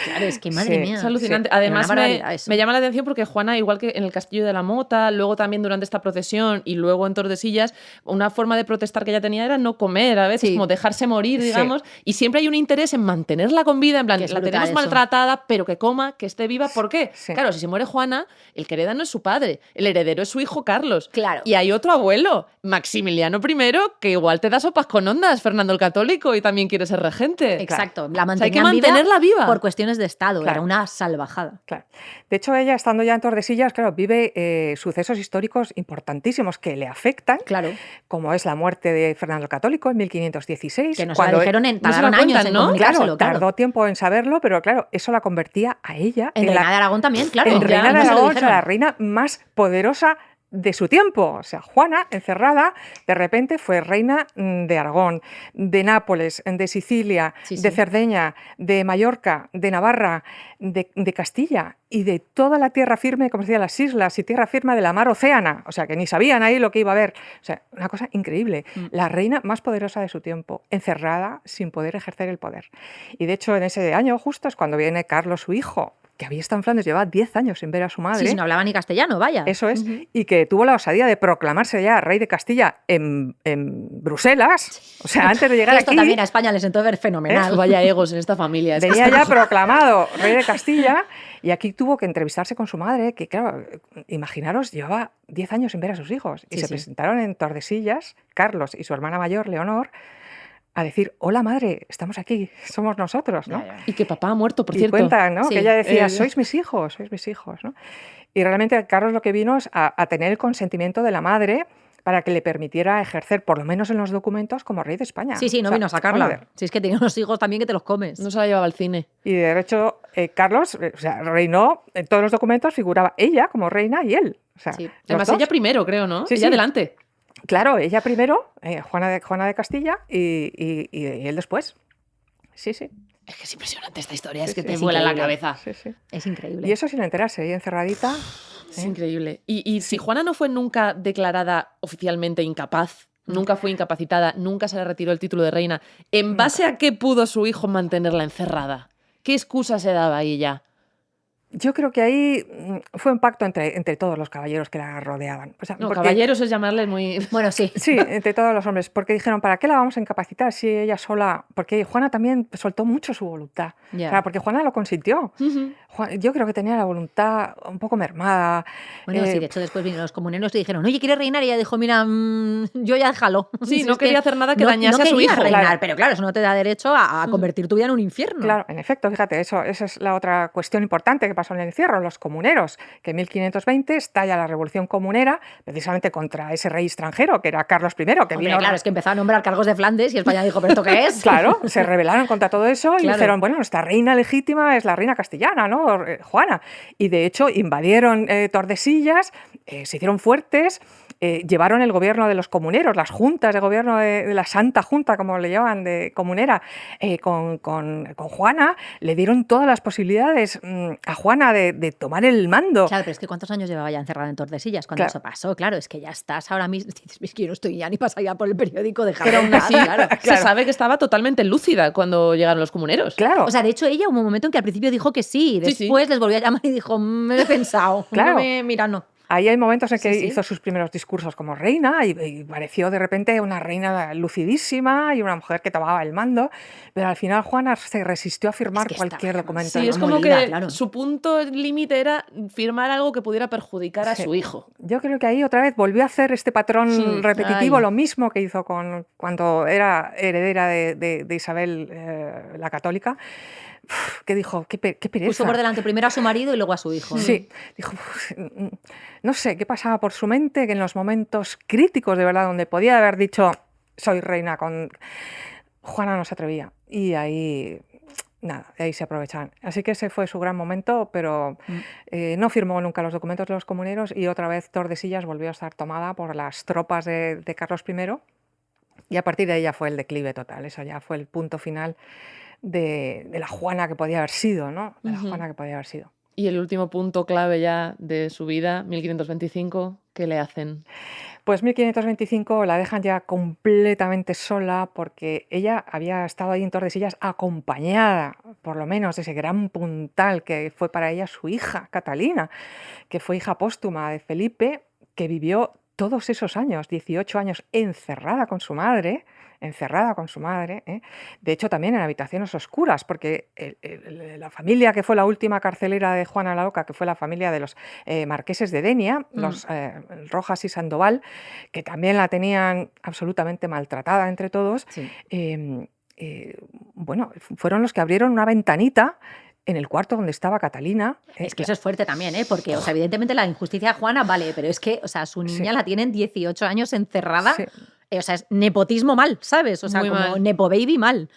Speaker 3: Claro, es que madre
Speaker 2: Sí,
Speaker 3: mía.
Speaker 1: Es alucinante.
Speaker 2: Sí,
Speaker 1: Además,
Speaker 3: una barbaridad eso.
Speaker 1: me llama la atención porque Juana, igual que en el Castillo de la Mota, luego también durante esta procesión y luego en Tordesillas, una forma de protestar que ella tenía era no comer, a veces,
Speaker 3: Sí.
Speaker 1: como dejarse morir,
Speaker 2: Sí.
Speaker 1: digamos, y siempre hay un interés en mantenerla con vida, en plan,
Speaker 3: Que es
Speaker 1: la
Speaker 3: brutal
Speaker 1: tenemos
Speaker 3: eso.
Speaker 1: maltratada, pero que coma, que esté viva. ¿Por qué?
Speaker 2: Sí.
Speaker 1: Claro, si se muere Juana, el que hereda no es su padre, el heredero es su hijo Carlos.
Speaker 3: Claro.
Speaker 1: Y hay otro abuelo, Maximiliano I, que igual te da sopas con ondas, Fernando el Católico, y también quiere ser regente.
Speaker 3: Exacto, la
Speaker 1: sea, hay que
Speaker 3: mantenían
Speaker 1: mantenerla viva.
Speaker 3: por cuestiones de Estado.
Speaker 2: Claro.
Speaker 3: Era una salvajada.
Speaker 2: Claro. De hecho, ella, estando ya en Tordesillas, claro, vive sucesos históricos importantísimos que le afectan,
Speaker 3: Claro.
Speaker 2: como es la muerte de Fernando el Católico en 1516.
Speaker 3: Que nos la
Speaker 2: cuando
Speaker 3: dijeron
Speaker 1: no se
Speaker 3: tardaron
Speaker 1: la
Speaker 3: años
Speaker 1: cuentan,
Speaker 3: en
Speaker 1: ¿no?
Speaker 3: comunicárselo,
Speaker 2: Claro,
Speaker 3: claro.
Speaker 2: tardó tiempo en saberlo, pero claro, eso la convertía a ella
Speaker 3: En Reina de Aragón también, claro.
Speaker 2: en
Speaker 3: ya
Speaker 2: reina de
Speaker 3: no se lo
Speaker 2: Aragón, o sea,
Speaker 3: dijeron.
Speaker 2: la reina más poderosa de su tiempo. O sea, Juana, encerrada, de repente fue reina de Aragón, de Nápoles, de Sicilia,
Speaker 3: Sí,
Speaker 2: de
Speaker 3: sí.
Speaker 2: Cerdeña, de Mallorca, de Navarra, de Castilla y de toda la tierra firme, como se decía, las islas y tierra firme de la mar Océana. O sea, que ni sabían ahí lo que iba a haber. O sea, una cosa increíble. La reina más poderosa de su tiempo, encerrada sin poder ejercer el poder. Y de hecho, en ese año justo es cuando viene Carlos, su hijo, que había estado en Flandes, llevaba 10 años sin ver a su madre.
Speaker 3: Sí, si no hablaba ni castellano, vaya.
Speaker 2: Eso es, y que tuvo la osadía de proclamarse ya rey de Castilla en Bruselas, o sea, antes de llegar
Speaker 3: Esto
Speaker 2: aquí,
Speaker 3: también a España le sentó ver fenomenal.
Speaker 1: Vaya egos en esta familia. es que
Speaker 2: venía
Speaker 1: está-
Speaker 2: ya proclamado rey de Castilla, y aquí tuvo que entrevistarse con su madre, que claro, imaginaros, llevaba 10 años sin ver a sus hijos, y
Speaker 3: Sí,
Speaker 2: se
Speaker 3: sí.
Speaker 2: presentaron en Tordesillas, Carlos y su hermana mayor, Leonor, a decir, hola madre, estamos aquí, somos nosotros, ¿no?
Speaker 3: Ya, ya.
Speaker 1: Y que papá ha muerto, por
Speaker 2: Y
Speaker 1: cierto.
Speaker 2: cuenta, ¿no?
Speaker 3: Sí.
Speaker 2: Que ella decía,
Speaker 1: Eh,
Speaker 2: sois mis hijos, ¿no? Y realmente Carlos lo que vino es a tener el consentimiento de la madre para que le permitiera ejercer, por lo menos en los documentos, como rey de España.
Speaker 3: Sí, sí, no
Speaker 2: O sea,
Speaker 3: vino a sacarla.
Speaker 2: vamos a ver.
Speaker 3: Si es que tenía unos hijos también que te los comes.
Speaker 1: No se la llevaba al cine.
Speaker 2: Y de hecho, Carlos, o sea, reinó, en todos los documentos figuraba ella como reina y él. O sea,
Speaker 3: Sí.
Speaker 2: los
Speaker 1: Además,
Speaker 2: dos.
Speaker 1: ella primero, creo, ¿no?
Speaker 2: Sí,
Speaker 1: ella
Speaker 2: sí.
Speaker 1: adelante.
Speaker 2: Claro, ella primero, Juana de Castilla y él después. Sí, sí.
Speaker 1: Es que es impresionante esta historia,
Speaker 2: Sí,
Speaker 1: es que
Speaker 2: sí.
Speaker 1: te
Speaker 3: Es
Speaker 1: vuela la
Speaker 3: increíble.
Speaker 1: cabeza.
Speaker 2: Sí, sí.
Speaker 3: Es increíble.
Speaker 2: Y eso sin enterarse, ahí encerradita.
Speaker 1: Es increíble. Y si Juana no fue nunca declarada oficialmente incapaz, nunca fue incapacitada, nunca se le retiró el título de reina, ¿en base a qué pudo su hijo mantenerla encerrada? ¿Qué excusa se daba ahí ya?
Speaker 2: Yo creo que ahí fue un pacto entre todos los caballeros que la rodeaban. O sea,
Speaker 1: No,
Speaker 2: porque-
Speaker 1: caballeros es llamarle muy...
Speaker 3: Bueno, sí.
Speaker 2: Sí, entre todos los hombres, porque dijeron, ¿para qué la vamos a incapacitar si ella sola? Porque Juana también soltó mucho su voluntad.
Speaker 3: Ya.
Speaker 2: O sea, porque Juana lo consintió. Yo creo que tenía la voluntad un poco mermada.
Speaker 3: Bueno, sí, de hecho después vinieron los comuneros y dijeron, oye, ¿quieres reinar? Y ella dijo, mira, yo ya déjalo.
Speaker 1: Sí,
Speaker 3: Si
Speaker 1: no
Speaker 3: es que
Speaker 1: quería hacer nada que
Speaker 3: no
Speaker 1: dañase a su
Speaker 3: quería
Speaker 1: hijo.
Speaker 3: reinar,
Speaker 2: Claro.
Speaker 3: pero claro, eso no te da derecho a convertir tu vida en un infierno.
Speaker 2: Claro, en efecto, fíjate, esa es la otra cuestión importante que pasó en el encierro, los comuneros, que en 1520 estalla la revolución comunera precisamente contra ese rey extranjero, que era Carlos I, que
Speaker 3: Hombre,
Speaker 2: vino...
Speaker 3: claro, es que empezó a nombrar cargos de Flandes y España dijo, ¿pero esto qué es?
Speaker 2: Claro, se rebelaron contra todo eso y
Speaker 3: Claro.
Speaker 2: dijeron, bueno, nuestra reina legítima es la reina castellana, ¿no? Juana. Y de hecho invadieron Tordesillas, se hicieron fuertes, llevaron el gobierno de los comuneros, las juntas de gobierno de la Santa Junta, como le llaman, de comunera, con Juana, le dieron todas las posibilidades a Juana de tomar el mando.
Speaker 3: Claro, pero es que ¿cuántos años llevaba ya encerrada en Tordesillas cuando
Speaker 2: Claro.
Speaker 3: eso pasó? Claro, es que ya estás ahora mismo. Dices, es que yo no estoy ya ni pasada ya por el periódico de
Speaker 1: Pero aún así,
Speaker 3: claro.
Speaker 1: se sabe que estaba totalmente lúcida cuando llegaron los comuneros.
Speaker 2: Claro.
Speaker 3: O sea, de hecho, ella hubo un momento en que al principio dijo que sí,
Speaker 1: Sí, sí.
Speaker 3: después les volvió a llamar y dijo, me lo he pensado.
Speaker 2: Claro.
Speaker 3: Mira, no.
Speaker 2: Ahí hay momentos en que
Speaker 3: Sí, sí.
Speaker 2: hizo sus primeros discursos como reina y pareció de repente una reina lucidísima y una mujer que tomaba el mando, pero al final Juana se resistió a firmar
Speaker 3: Es que está
Speaker 2: cualquier documento.
Speaker 1: Sí, es como
Speaker 3: molida,
Speaker 1: que
Speaker 3: claro.
Speaker 1: su punto límite era firmar algo que pudiera perjudicar a
Speaker 2: Sí.
Speaker 1: su hijo.
Speaker 2: Yo creo que ahí otra vez volvió a hacer este patrón
Speaker 1: Sí.
Speaker 2: repetitivo,
Speaker 3: Ay.
Speaker 2: lo mismo que hizo cuando era heredera de Isabel la Católica, que dijo, qué pereza.
Speaker 3: Puso por delante primero a su marido y luego a su hijo.
Speaker 2: Sí, dijo, no sé qué pasaba por su mente, que en los momentos críticos de verdad, donde podía haber dicho, soy reina, Juana no se atrevía. Y ahí, nada, de ahí se aprovechaban. Así que ese fue su gran momento, pero no firmó nunca los documentos de los comuneros y otra vez Tordesillas volvió a estar tomada por las tropas de Carlos I. Y a partir de ahí ya fue el declive total, eso ya fue el punto final de la Juana que podía haber sido, ¿no? De la Juana que podía haber sido.
Speaker 1: Y el último punto clave ya de su vida, 1525, ¿qué le hacen?
Speaker 2: Pues 1525 la dejan ya completamente sola porque ella había estado ahí en Tordesillas acompañada, por lo menos, de ese gran puntal que fue para ella su hija, Catalina, que fue hija póstuma de Felipe, que vivió todos esos años, 18 años, encerrada con su madre. De hecho también en habitaciones oscuras, porque la familia que fue la última carcelera de Juana la Loca, que fue la familia de los marqueses de Denia, los Rojas y Sandoval, que también la tenían absolutamente maltratada entre todos,
Speaker 3: Sí.
Speaker 2: bueno, fueron los que abrieron una ventanita en el cuarto donde estaba Catalina.
Speaker 3: Es que eso es fuerte también, ¿eh? Porque, o sea, evidentemente la injusticia de Juana, vale, pero es que, o sea, su niña
Speaker 2: Sí.
Speaker 3: la tienen 18 años encerrada.
Speaker 2: Sí.
Speaker 3: O sea, es nepotismo mal, ¿sabes? O sea,
Speaker 1: Muy
Speaker 3: como
Speaker 1: mal.
Speaker 3: nepo baby mal.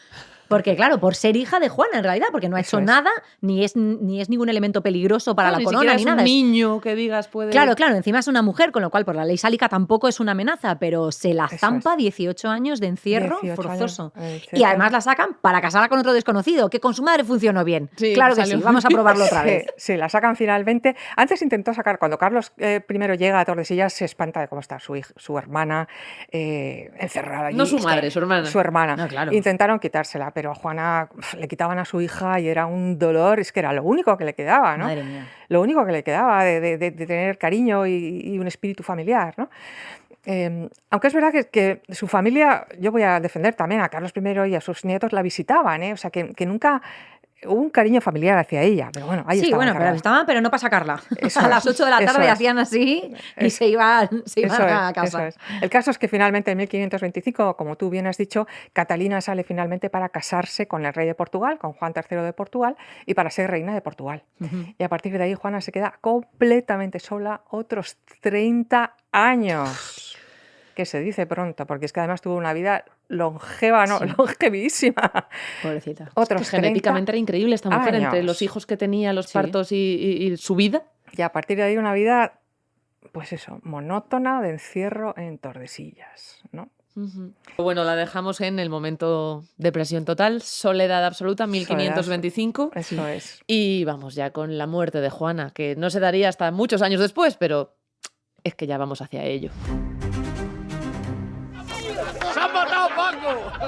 Speaker 3: Porque, claro, por ser hija de Juana, en realidad, porque no ha
Speaker 2: Eso
Speaker 3: hecho
Speaker 2: es.
Speaker 3: nada, ni es ningún elemento peligroso para
Speaker 1: Claro,
Speaker 3: la
Speaker 1: ni
Speaker 3: corona,
Speaker 1: siquiera
Speaker 3: ni
Speaker 1: es
Speaker 3: nada.
Speaker 1: un
Speaker 3: Es-
Speaker 1: niño que digas puede...
Speaker 3: Claro, claro, encima es una mujer, con lo cual por la ley sálica tampoco es una amenaza, pero se la
Speaker 2: Eso
Speaker 3: zampa
Speaker 2: es.
Speaker 3: 18 años de encierro
Speaker 2: 18 años,
Speaker 3: forzoso.
Speaker 2: 18
Speaker 3: Y además la sacan para casarla con otro desconocido, que con su madre funcionó bien.
Speaker 1: Sí,
Speaker 3: claro que
Speaker 1: salió
Speaker 3: sí, vamos a
Speaker 1: muy
Speaker 3: probarlo otra vez.
Speaker 2: Sí, la sacan finalmente. Antes intentó sacar, cuando Carlos I llega a Tordesillas, se espanta de cómo está su hermana encerrada allí.
Speaker 1: No su
Speaker 2: Es que-
Speaker 1: madre, su hermana.
Speaker 2: Su hermana.
Speaker 3: No, claro.
Speaker 2: Intentaron quitársela, pero a Juana le quitaban a su hija y era un dolor, es que era lo único que le quedaba, ¿no?
Speaker 3: Madre mía.
Speaker 2: Lo único que le quedaba de tener cariño y un espíritu familiar, ¿no? Aunque es verdad que su familia, yo voy a defender también a Carlos I y a sus nietos, la visitaban, ¿eh? O sea, que nunca hubo un cariño familiar hacia ella, pero bueno, ahí
Speaker 3: Sí,
Speaker 2: estaba
Speaker 3: bueno, pero
Speaker 2: encerrada.
Speaker 3: estaban, pero no para sacarla.
Speaker 2: Eso
Speaker 3: A las
Speaker 2: es,
Speaker 3: 8 de la
Speaker 2: eso
Speaker 3: tarde
Speaker 2: es.
Speaker 3: hacían así y
Speaker 2: Es-
Speaker 3: se iban
Speaker 2: Eso
Speaker 3: a
Speaker 2: es,
Speaker 3: casa.
Speaker 2: eso es. El caso es que finalmente en 1525, como tú bien has dicho, Catalina sale finalmente para casarse con el rey de Portugal, con Juan III de Portugal, y para ser reina de Portugal. Y a partir de ahí Juana se queda completamente sola otros 30 años. que se dice pronto, porque es que además tuvo una vida longeva, no,
Speaker 1: Sí.
Speaker 2: longevísima.
Speaker 3: Pobrecita.
Speaker 2: Otros
Speaker 1: Que genéticamente era increíble esta mujer, entre los
Speaker 2: años.
Speaker 1: hijos que tenía, los
Speaker 2: Sí.
Speaker 1: partos y su vida.
Speaker 2: Y a partir de ahí una vida, pues eso, monótona, de encierro en Tordesillas, ¿no?
Speaker 1: Ujú. Bueno, la dejamos en el momento depresión total, soledad absoluta, 1525.
Speaker 2: Eso es.
Speaker 1: Y vamos ya con la muerte de Juana, que no se daría hasta muchos años después, pero es que ya vamos hacia ello.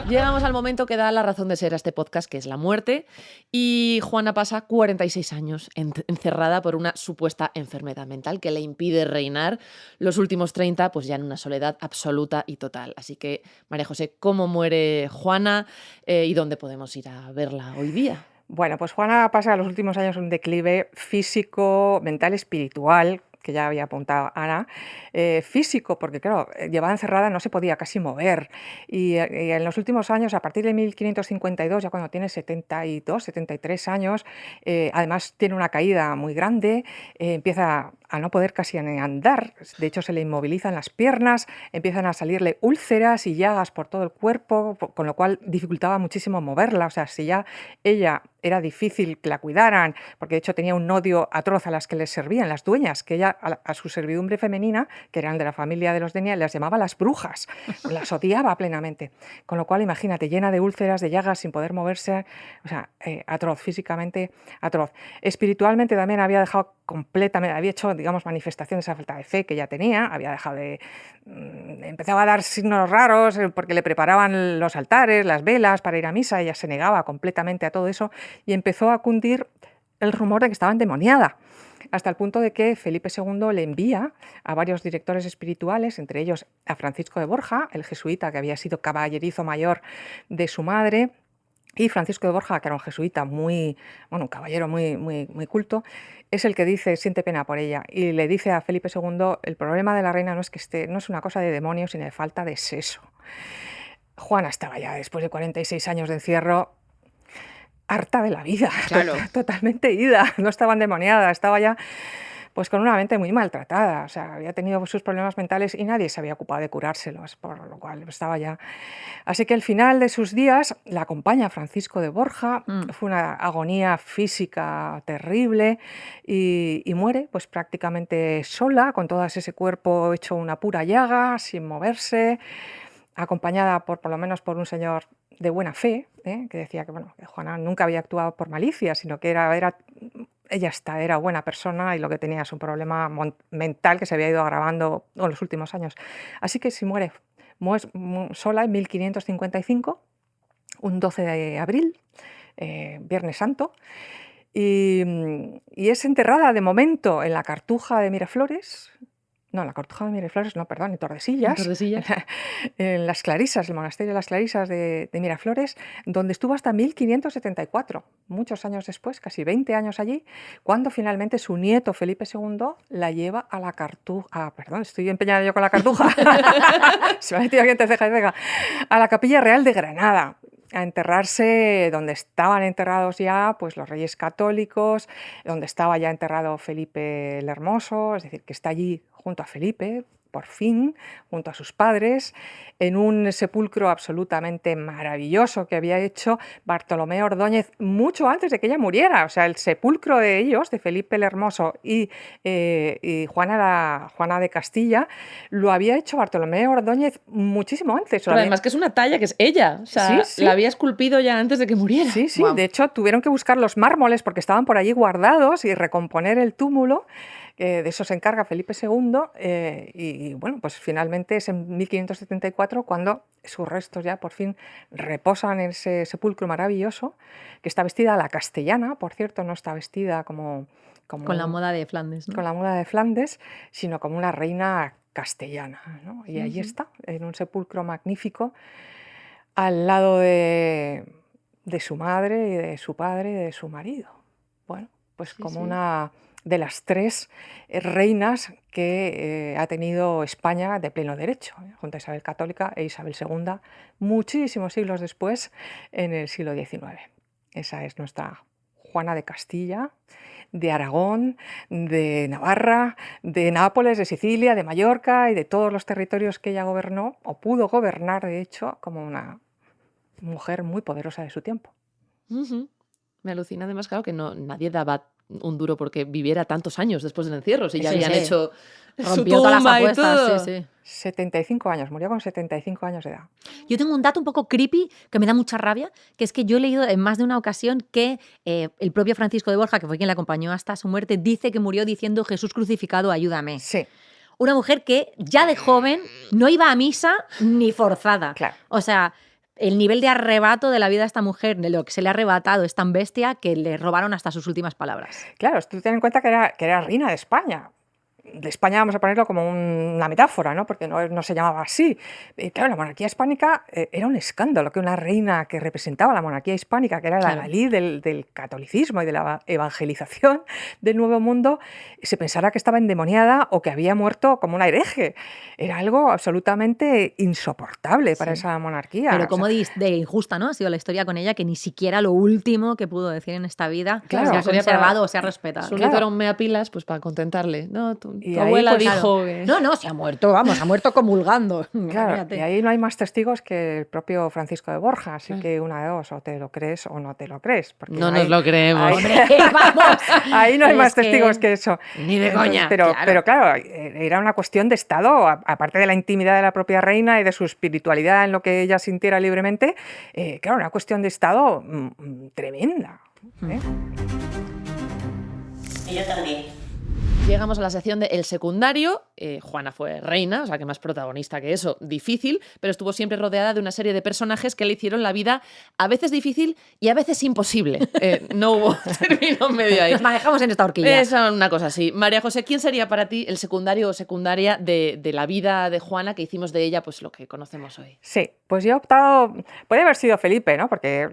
Speaker 1: Llegamos al momento que da la razón de ser a este podcast, que es la muerte, y Juana pasa 46 años encerrada por una supuesta enfermedad mental que le impide reinar, los últimos 30 pues ya en una soledad absoluta y total. Así que, María José, ¿cómo muere Juana y dónde podemos ir a verla hoy día?
Speaker 2: Bueno, pues Juana pasa los últimos años un declive físico, mental, espiritual, que ya había apuntado Ana, físico, porque claro, llevaba encerrada, no se podía casi mover. Y en los últimos años, a partir de 1552, ya cuando tiene 72, 73 años, además tiene una caída muy grande, empieza a no poder casi ni andar, de hecho se le inmovilizan las piernas, empiezan a salirle úlceras y llagas por todo el cuerpo, con lo cual dificultaba muchísimo moverla. O sea, si ya ella era difícil que la cuidaran, porque de hecho tenía un odio atroz a las que les servían, las dueñas, que ella a su servidumbre femenina, que eran de la familia de los Denia, las llamaba las brujas, las odiaba plenamente. Con lo cual, imagínate, llena de úlceras, de llagas, sin poder moverse, o sea, atroz, físicamente atroz. Espiritualmente también había dejado completamente, había hecho, digamos, manifestaciones a falta de fe que ya tenía, había dejado de... empezaba a dar signos raros porque le preparaban los altares, las velas para ir a misa, ella se negaba completamente a todo eso y empezó a cundir el rumor de que estaba endemoniada, hasta el punto de que Felipe II le envía a varios directores espirituales, entre ellos a Francisco de Borja, el jesuita que había sido caballerizo mayor de su madre, y Francisco de Borja, que era un jesuita muy, bueno, un caballero muy culto, es el que dice, siente pena por ella, y le dice a Felipe II, el problema de la reina no es que no es una cosa de demonios, sino de falta de seso. Juana estaba ya, después de 46 años de encierro, harta de la vida,
Speaker 1: Claro.
Speaker 2: totalmente ida, no estaba endemoniada, estaba ya pues con una mente muy maltratada, o sea, había tenido sus problemas mentales y nadie se había ocupado de curárselos, por lo cual estaba ya... Así que al final de sus días la acompaña Francisco de Borja, fue una agonía física terrible y muere pues prácticamente sola, con todo ese cuerpo hecho una pura llaga, sin moverse, acompañada por lo menos por un señor de buena fe, que decía que, bueno, que Juana nunca había actuado por malicia, sino que ella era buena persona y lo que tenía es un problema mental que se había ido agravando en los últimos años. Así que si muere sola en 1555, un 12 de abril, Viernes Santo, y es enterrada de momento en la Cartuja de Miraflores. No, en la Cartuja de Miraflores, no, perdón, en Tordesillas.
Speaker 1: En Tordesillas.
Speaker 2: En las Clarisas, el monasterio de las Clarisas de Miraflores, donde estuvo hasta 1574, muchos años después, casi 20 años allí, cuando finalmente su nieto Felipe II la lleva a la Cartuja. Ah, perdón, estoy empeñada yo con la Cartuja. Se me ha metido aquí entre ceja y ceja. A la Capilla Real de Granada, a enterrarse donde estaban enterrados ya pues los reyes católicos, donde estaba ya enterrado Felipe el Hermoso, es decir, que está allí junto a Felipe, por fin, junto a sus padres, en un sepulcro absolutamente maravilloso que había hecho Bartolomé Ordóñez mucho antes de que ella muriera. O sea, el sepulcro de ellos, de Felipe el Hermoso y Juana de Castilla, lo había hecho Bartolomé Ordóñez muchísimo antes.
Speaker 1: Pero además que es una talla que es ella, o sea,
Speaker 2: Sí.
Speaker 1: la había esculpido ya antes de que muriera.
Speaker 2: Sí,
Speaker 1: Guau.
Speaker 2: de hecho tuvieron que buscar los mármoles porque estaban por allí guardados y recomponer el túmulo, de eso se encarga Felipe II, y bueno, pues finalmente es en 1574 cuando sus restos ya por fin reposan en ese sepulcro maravilloso, que está vestida a la castellana, por cierto, no está vestida como
Speaker 3: Con la moda de Flandes, ¿no?
Speaker 2: con la moda de Flandes, sino como una reina castellana, ¿no? Y allí está, en un sepulcro magnífico, al lado de su madre y de su padre y de su marido. Bueno, pues como una de las tres reinas que ha tenido España de pleno derecho, junto a Isabel Católica e Isabel II, muchísimos siglos después, en el siglo XIX. Esa es nuestra Juana de Castilla, de Aragón, de Navarra, de Nápoles, de Sicilia, de Mallorca y de todos los territorios que ella gobernó, o pudo gobernar, de hecho, como una mujer muy poderosa de su tiempo.
Speaker 1: Ujú. Me alucina además, claro, que nadie daba un duro porque viviera tantos años después del encierro, si ya
Speaker 3: Sí,
Speaker 1: habían
Speaker 3: sí.
Speaker 1: hecho su
Speaker 3: Rompió todas las
Speaker 1: tumba y
Speaker 3: apuestas,
Speaker 1: todo.
Speaker 3: sí, sí.
Speaker 2: 75 años, murió con 75 años de edad.
Speaker 3: Yo tengo un dato un poco creepy que me da mucha rabia, que es que yo he leído en más de una ocasión que el propio Francisco de Borja, que fue quien le acompañó hasta su muerte, dice que murió diciendo Jesús crucificado, ayúdame.
Speaker 2: Sí,
Speaker 3: Una mujer que ya de joven no iba a misa ni forzada.
Speaker 2: claro.
Speaker 3: O sea, el nivel de arrebato de la vida de esta mujer, de lo que se le ha arrebatado, es tan bestia que le robaron hasta sus últimas palabras.
Speaker 2: Claro, tú ten en cuenta que era reina de España. De España vamos a ponerlo como una metáfora, ¿no? Porque no se llamaba así. Claro, la monarquía hispánica era un escándalo que una reina que representaba la monarquía hispánica, que era la
Speaker 3: Claro.
Speaker 2: Dalí del catolicismo y de la evangelización del Nuevo Mundo, se pensara que estaba endemoniada o que había muerto como una hereje. Era algo absolutamente insoportable para
Speaker 3: Sí.
Speaker 2: esa monarquía.
Speaker 3: Pero
Speaker 2: O
Speaker 3: como
Speaker 2: sea,
Speaker 3: de injusta, ¿no? Ha sido la historia con ella, que ni siquiera lo último que pudo decir en esta vida
Speaker 2: Claro,
Speaker 3: se ha
Speaker 1: sería para-
Speaker 3: conservado o se ha respetado.
Speaker 1: Su
Speaker 2: Claro.
Speaker 1: nieto era un mea pilas, pues para contentarle. No, tu
Speaker 2: Y ahí,
Speaker 1: abuela
Speaker 2: pues,
Speaker 1: dijo
Speaker 3: Claro.
Speaker 1: que...
Speaker 3: No, se ha muerto, vamos, ha muerto comulgando.
Speaker 2: Claro,
Speaker 3: Imagínate.
Speaker 2: y ahí no hay más testigos que el propio Francisco de Borja, así
Speaker 1: Claro.
Speaker 2: que una de dos, o te lo crees o no te lo crees. Porque
Speaker 1: No
Speaker 2: ahí-
Speaker 1: nos lo creemos.
Speaker 2: ahí-
Speaker 3: Hombre, vamos.
Speaker 2: Ahí no hay
Speaker 3: Es
Speaker 2: más
Speaker 3: que-
Speaker 2: testigos que eso.
Speaker 1: Ni de coña.
Speaker 2: Pero claro, era una cuestión de Estado, aparte de la intimidad de la propia reina y de su espiritualidad en lo que ella sintiera libremente, claro, una cuestión de Estado tremenda. ¿eh?
Speaker 4: Y yo también.
Speaker 1: Llegamos a la sección de El secundario. Juana fue reina, o sea que más protagonista que eso, difícil, pero estuvo siempre rodeada de una serie de personajes que le hicieron la vida a veces difícil y a veces imposible. No hubo término medio ahí.
Speaker 3: Nos manejamos en esta horquilla.
Speaker 1: Es una cosa así. María José, ¿quién sería para ti el secundario o secundaria de la vida de Juana, que hicimos de ella pues lo que conocemos hoy?
Speaker 2: Sí, pues yo he optado, puede haber sido Felipe, ¿no? Porque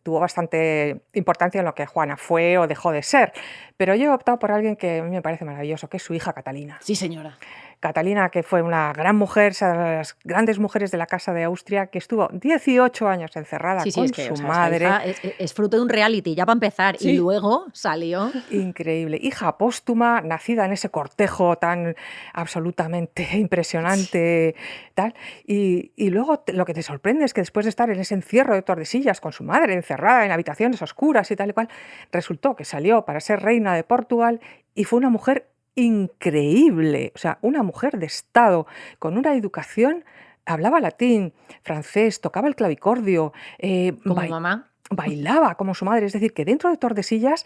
Speaker 2: tuvo bastante importancia en lo que Juana fue o dejó de ser, pero yo he optado por alguien que a mí me parece maravilloso, que es su hija Catalina.
Speaker 1: Sí, señora.
Speaker 2: Catalina, que fue una gran mujer, una de las grandes mujeres de la Casa de Austria, que estuvo 18 años encerrada
Speaker 3: Sí,
Speaker 2: con
Speaker 3: es que
Speaker 2: su
Speaker 3: o sea, esta
Speaker 2: madre.
Speaker 3: hija es fruto de un reality, ya para empezar.
Speaker 1: Sí.
Speaker 3: Y luego salió.
Speaker 2: Increíble. Hija póstuma, nacida en ese cortejo tan absolutamente impresionante, tal. Y luego lo que te sorprende es que después de estar en ese encierro de Tordesillas con su madre, encerrada en habitaciones oscuras y tal y cual, resultó que salió para ser reina de Portugal y fue una mujer increíble. O sea, una mujer de Estado con una educación. Hablaba latín, francés, tocaba el clavicordio,
Speaker 3: Como mamá.
Speaker 2: bailaba como su madre. Es decir, que dentro de Tordesillas,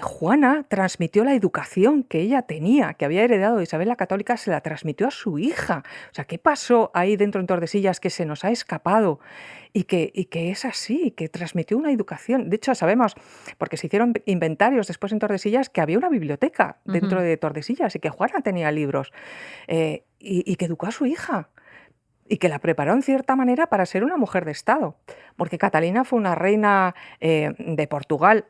Speaker 2: Juana transmitió la educación que ella tenía, que había heredado de Isabel la Católica, se la transmitió a su hija. O sea, ¿qué pasó ahí dentro en Tordesillas que se nos ha escapado? Y que es así, que transmitió una educación. De hecho, sabemos, porque se hicieron inventarios después en Tordesillas, que había una biblioteca dentro
Speaker 3: Ujú.
Speaker 2: de Tordesillas y que Juana tenía libros y que educó a su hija. Y que la preparó en cierta manera para ser una mujer de Estado, porque Catalina fue una reina de Portugal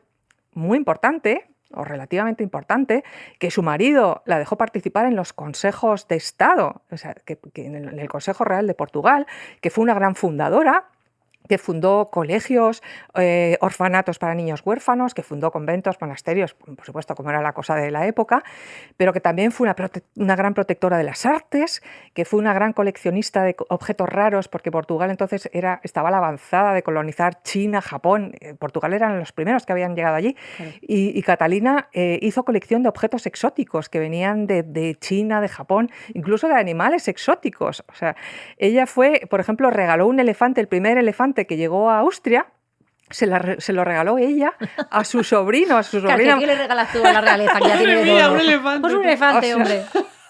Speaker 2: muy importante, o relativamente importante, que su marido la dejó participar en los consejos de Estado, o sea, que en el Consejo Real de Portugal, que fue una gran fundadora, que fundó colegios, orfanatos para niños huérfanos, que fundó conventos, monasterios, por supuesto, como era la cosa de la época, pero que también fue una gran protectora de las artes, que fue una gran coleccionista de objetos raros, porque Portugal entonces estaba a la avanzada de colonizar China, Japón. Portugal eran los primeros que habían llegado allí.
Speaker 3: Claro.
Speaker 2: Y Catalina hizo colección de objetos exóticos que venían de China, de Japón, incluso de animales exóticos. O sea, ella fue, por ejemplo, regaló un elefante, el primer elefante que llegó a Austria, se lo regaló ella a su sobrino, a su
Speaker 3: Claro,
Speaker 2: sobrina.
Speaker 3: ¿qué le regalas tú a la realeza? Que ya tiene de
Speaker 1: mía,
Speaker 3: todo?
Speaker 1: un elefante.
Speaker 3: Pues un elefante,
Speaker 2: O sea,
Speaker 3: hombre.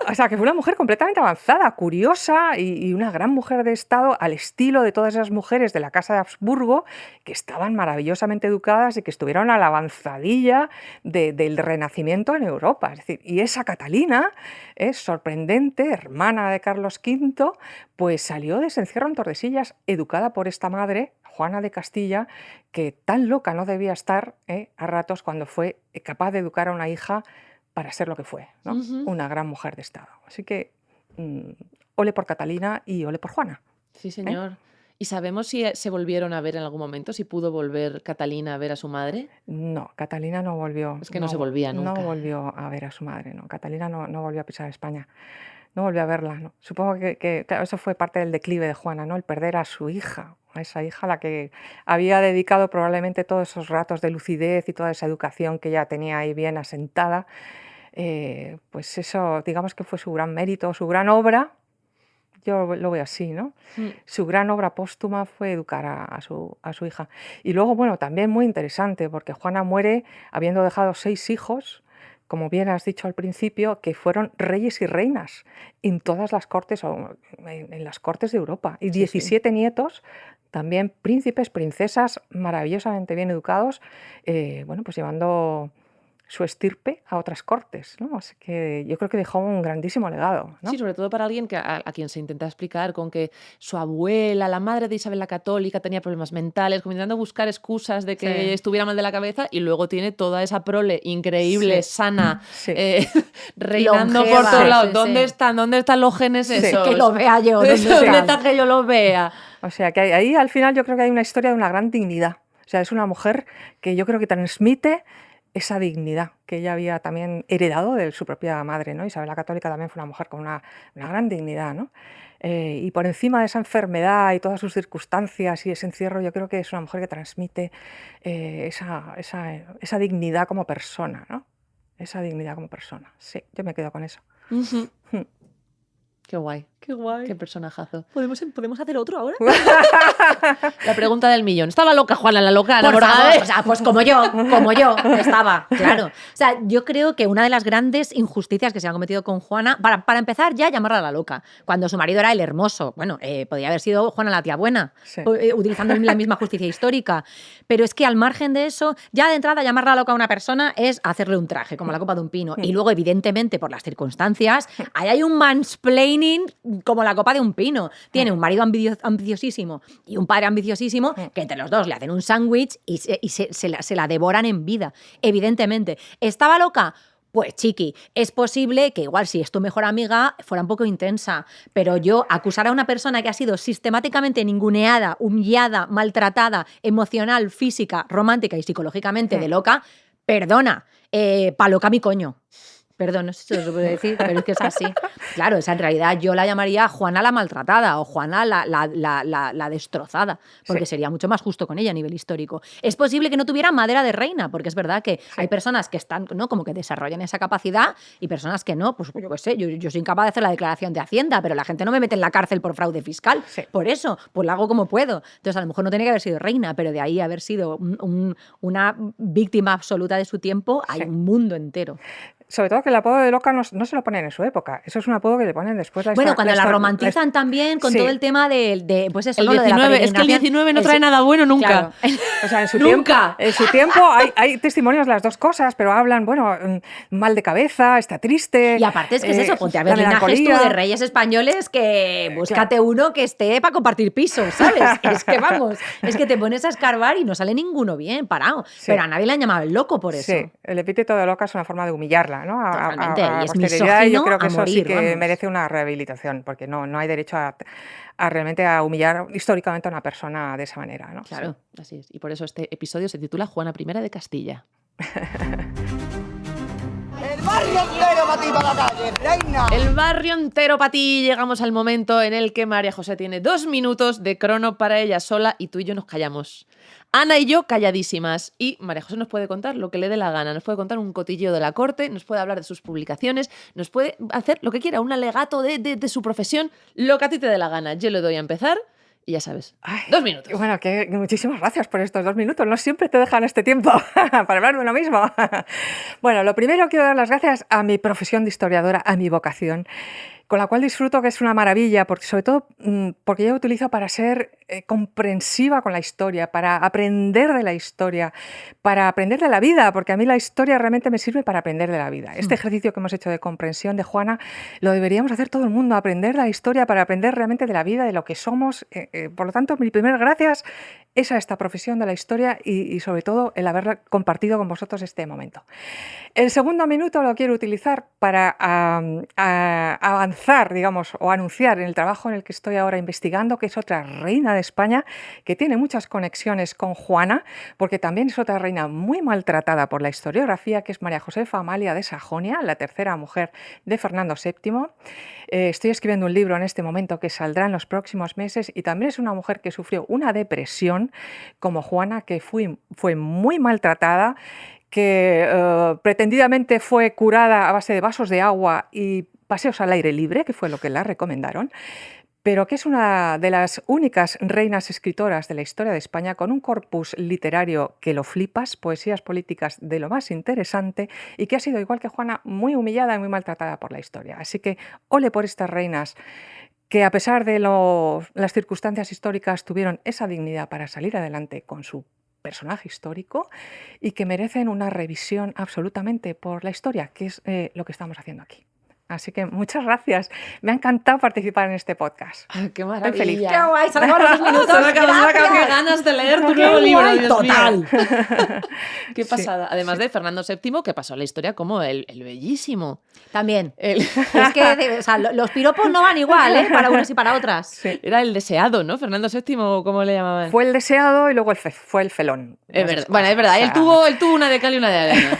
Speaker 2: O sea, que fue una mujer completamente avanzada, curiosa y una gran mujer de Estado al estilo de todas esas mujeres de la Casa de Habsburgo que estaban maravillosamente educadas y que estuvieron a la avanzadilla del Renacimiento en Europa. Es decir, y esa Catalina es sorprendente, hermana de Carlos V, pues salió de ese encierro en Tordesillas, educada por esta madre, Juana de Castilla, que tan loca no debía estar a ratos cuando fue capaz de educar a una hija para ser lo que fue, ¿no?
Speaker 1: Ujú.
Speaker 2: Una gran mujer de Estado. Así que ole por Catalina y ole por Juana.
Speaker 1: Sí, señor. ¿Y sabemos si se volvieron a ver en algún momento? ¿Si pudo volver Catalina a ver a su madre?
Speaker 2: No, Catalina no volvió.
Speaker 1: Es que no se volvía
Speaker 2: No
Speaker 1: nunca.
Speaker 2: volvió a ver a su madre, no. Catalina no volvió a pisar España. No volvió a verla, ¿no? Supongo claro, eso fue parte del declive de Juana, ¿no? El perder a su hija, a esa hija a la que había dedicado probablemente todos esos ratos de lucidez y toda esa educación que ya tenía ahí bien asentada. Pues eso, digamos que fue su gran mérito, su gran obra. Yo lo veo así, ¿no? Su gran obra póstuma fue educar a su hija. Y luego, bueno, también muy interesante, porque Juana muere habiendo dejado 6 hijos, como bien has dicho al principio, que fueron reyes y reinas en todas las cortes, o en las cortes de Europa. Y 17 nietos, también príncipes, princesas, maravillosamente bien educados, bueno, pues llevando su estirpe a otras cortes, ¿no? Así que yo creo que dejó un grandísimo legado, ¿no?
Speaker 1: Sí, sobre todo para alguien a quien se intenta explicar con que su abuela, la madre de Isabel la Católica, tenía problemas mentales, como intentando buscar excusas de que estuviera mal de la cabeza, y luego tiene toda esa prole increíble, sana, reinando por todos lados. ¿Dónde están? ¿Dónde están los genes esos?
Speaker 3: Que lo vea yo.
Speaker 1: ¿Dónde está que yo lo vea?
Speaker 2: O sea, que ahí al final yo creo que hay una historia de una gran dignidad. O sea, es una mujer que yo creo que transmite esa dignidad que ella había también heredado de su propia madre, ¿no? Isabel la Católica también fue una mujer con una gran dignidad, ¿no? Y por encima de esa enfermedad y todas sus circunstancias y ese encierro, yo creo que es una mujer que transmite esa dignidad como persona, ¿no? Esa dignidad como persona. Sí, yo me quedo con eso.
Speaker 1: Qué guay.
Speaker 3: Qué guay.
Speaker 1: Qué personajazo.
Speaker 3: ¿Podemos hacer otro ahora?
Speaker 1: La pregunta del millón. ¿Estaba loca Juana, la loca
Speaker 3: Por
Speaker 1: enamorada?
Speaker 3: favor, o sea, pues como yo estaba, claro. O sea, yo creo que una de las grandes injusticias que se han cometido con Juana, para empezar ya llamarla la loca, cuando su marido era el hermoso, bueno, podría haber sido Juana la tía buena, utilizando la misma justicia histórica, pero es que al margen de eso, ya de entrada llamarla loca a una persona es hacerle un traje, como la copa de un pino, y luego evidentemente por las circunstancias, ahí hay un mansplaining como la copa de un pino. Tiene un marido ambiciosísimo y un padre ambiciosísimo que entre los dos le hacen un sándwich y se la devoran en vida. Evidentemente. ¿Estaba loca? Pues chiqui, es posible que igual si es tu mejor amiga fuera un poco intensa, pero yo acusar a una persona que ha sido sistemáticamente ninguneada, humillada, maltratada, emocional, física, romántica y psicológicamente de loca, perdona, pa' loca mi coño. Perdón, no sé si se puede decir, pero es que es así. Claro, en realidad yo la llamaría Juana la maltratada o Juana la destrozada, porque sería mucho más justo con ella a nivel histórico. Es posible que no tuviera madera de reina, porque es verdad que hay personas que están, ¿no?, como que desarrollan esa capacidad y personas que no. Pues yo qué sé, yo soy incapaz de hacer la declaración de Hacienda, pero la gente no me mete en la cárcel por fraude fiscal. Por eso, pues la hago como puedo. Entonces, a lo mejor no tiene que haber sido reina, pero de ahí haber sido una víctima absoluta de su tiempo, hay un mundo entero.
Speaker 2: Sobre todo que el apodo de loca no se lo ponen en su época. Eso es un apodo que le ponen después.
Speaker 3: Bueno, cuando la romantizan también con todo el tema de pues eso,
Speaker 1: el
Speaker 3: ¿no?
Speaker 1: 19,
Speaker 3: Lo de la
Speaker 1: es que el 19 no trae nada bueno nunca.
Speaker 3: Claro.
Speaker 2: O sea, en su
Speaker 1: ¡Nunca!
Speaker 2: tiempo hay testimonios de las dos cosas, pero hablan, bueno, mal de cabeza, está triste.
Speaker 3: Y aparte es que es eso, ponte a ver linajes tú de reyes españoles que búscate uno que esté para compartir pisos, ¿sabes? Es que vamos, es que te pones a escarbar y no sale ninguno bien parado. Pero a nadie le han llamado el loco por eso.
Speaker 2: Sí, el epíteto de loca es una forma de humillarla, ¿no?
Speaker 3: Totalmente, y es
Speaker 2: posterioridad, y yo creo que
Speaker 3: a
Speaker 2: eso
Speaker 3: morir,
Speaker 2: sí que
Speaker 3: vamos.
Speaker 2: merece una rehabilitación, porque no hay derecho a realmente a humillar históricamente a una persona de esa manera, ¿no?
Speaker 1: Claro, así es. Y por eso este episodio se titula Juana I de Castilla.
Speaker 5: ¡El barrio entero para ti, para la calle, reina!
Speaker 1: El barrio entero para ti. Llegamos al momento en el que María José tiene 2 minutos de crono para ella sola y tú y yo nos callamos. Ana y yo calladísimas. Y María José nos puede contar lo que le dé la gana. Nos puede contar un cotilleo de la corte, nos puede hablar de sus publicaciones, nos puede hacer lo que quiera, un alegato de su profesión, lo que a ti te dé la gana. Yo le doy a empezar y ya sabes. 2 minutos.
Speaker 2: Bueno, muchísimas gracias por estos 2 minutos. No siempre te dejan este tiempo para hablar de uno mismo. Bueno, lo primero quiero dar las gracias a mi profesión de historiadora, a mi vocación, con la cual disfruto, que es una maravilla, porque sobre todo porque yo utilizo para ser comprensiva con la historia, para aprender de la historia, para aprender de la vida, porque a mí la historia realmente me sirve para aprender de la vida. Este ejercicio que hemos hecho de comprensión de Juana lo deberíamos hacer todo el mundo, aprender de la historia para aprender realmente de la vida, de lo que somos. Por lo tanto, mi primer gracias esa esta profesión de la historia y sobre todo el haber compartido con vosotros este momento. El segundo minuto lo quiero utilizar para avanzar, digamos, o anunciar en el trabajo en el que estoy ahora investigando, que es otra reina de España que tiene muchas conexiones con Juana, porque también es otra reina muy maltratada por la historiografía, que es María Josefa Amalia de Sajonia, la tercera mujer de Fernando VII. Estoy escribiendo un libro en este momento que saldrá en los próximos meses y también es una mujer que sufrió una depresión como Juana, que fue muy maltratada, que pretendidamente fue curada a base de vasos de agua y paseos al aire libre, que fue lo que la recomendaron, pero que es una de las únicas reinas escritoras de la historia de España con un corpus literario que lo flipas, poesías políticas de lo más interesante y que ha sido, igual que Juana, muy humillada y muy maltratada por la historia. Así que ole por estas reinas que, a pesar de las circunstancias históricas, tuvieron esa dignidad para salir adelante con su personaje histórico y que merecen una revisión absolutamente por la historia, que es lo que estamos haciendo aquí. Así que muchas gracias. Me ha encantado participar en este podcast.
Speaker 1: Ay, qué
Speaker 2: Estoy
Speaker 1: maravilla.
Speaker 2: feliz.
Speaker 3: ¡Qué guay! Se han acabado los 2 minutos.
Speaker 1: Se me acabó,
Speaker 3: Gracias.
Speaker 1: qué ganas de leer tu
Speaker 3: ¡Qué
Speaker 1: nuevo libro,
Speaker 3: guay!
Speaker 1: Dios
Speaker 3: Total.
Speaker 1: mío. Qué pasada. Además de Fernando VII, que pasó a la historia como el bellísimo.
Speaker 3: También.
Speaker 1: El-
Speaker 3: Es que o sea, los piropos no van igual, ¿eh? Para unas y para otras.
Speaker 2: Sí.
Speaker 1: Era el deseado, ¿no? Fernando VII, ¿cómo le llamaban?
Speaker 2: Fue el deseado y luego fue el felón.
Speaker 1: Es
Speaker 2: Las
Speaker 1: verdad.
Speaker 2: dos
Speaker 1: Bueno, es
Speaker 2: cosas.
Speaker 1: verdad.
Speaker 2: O sea,
Speaker 1: Él tuvo una de cal y una de arena.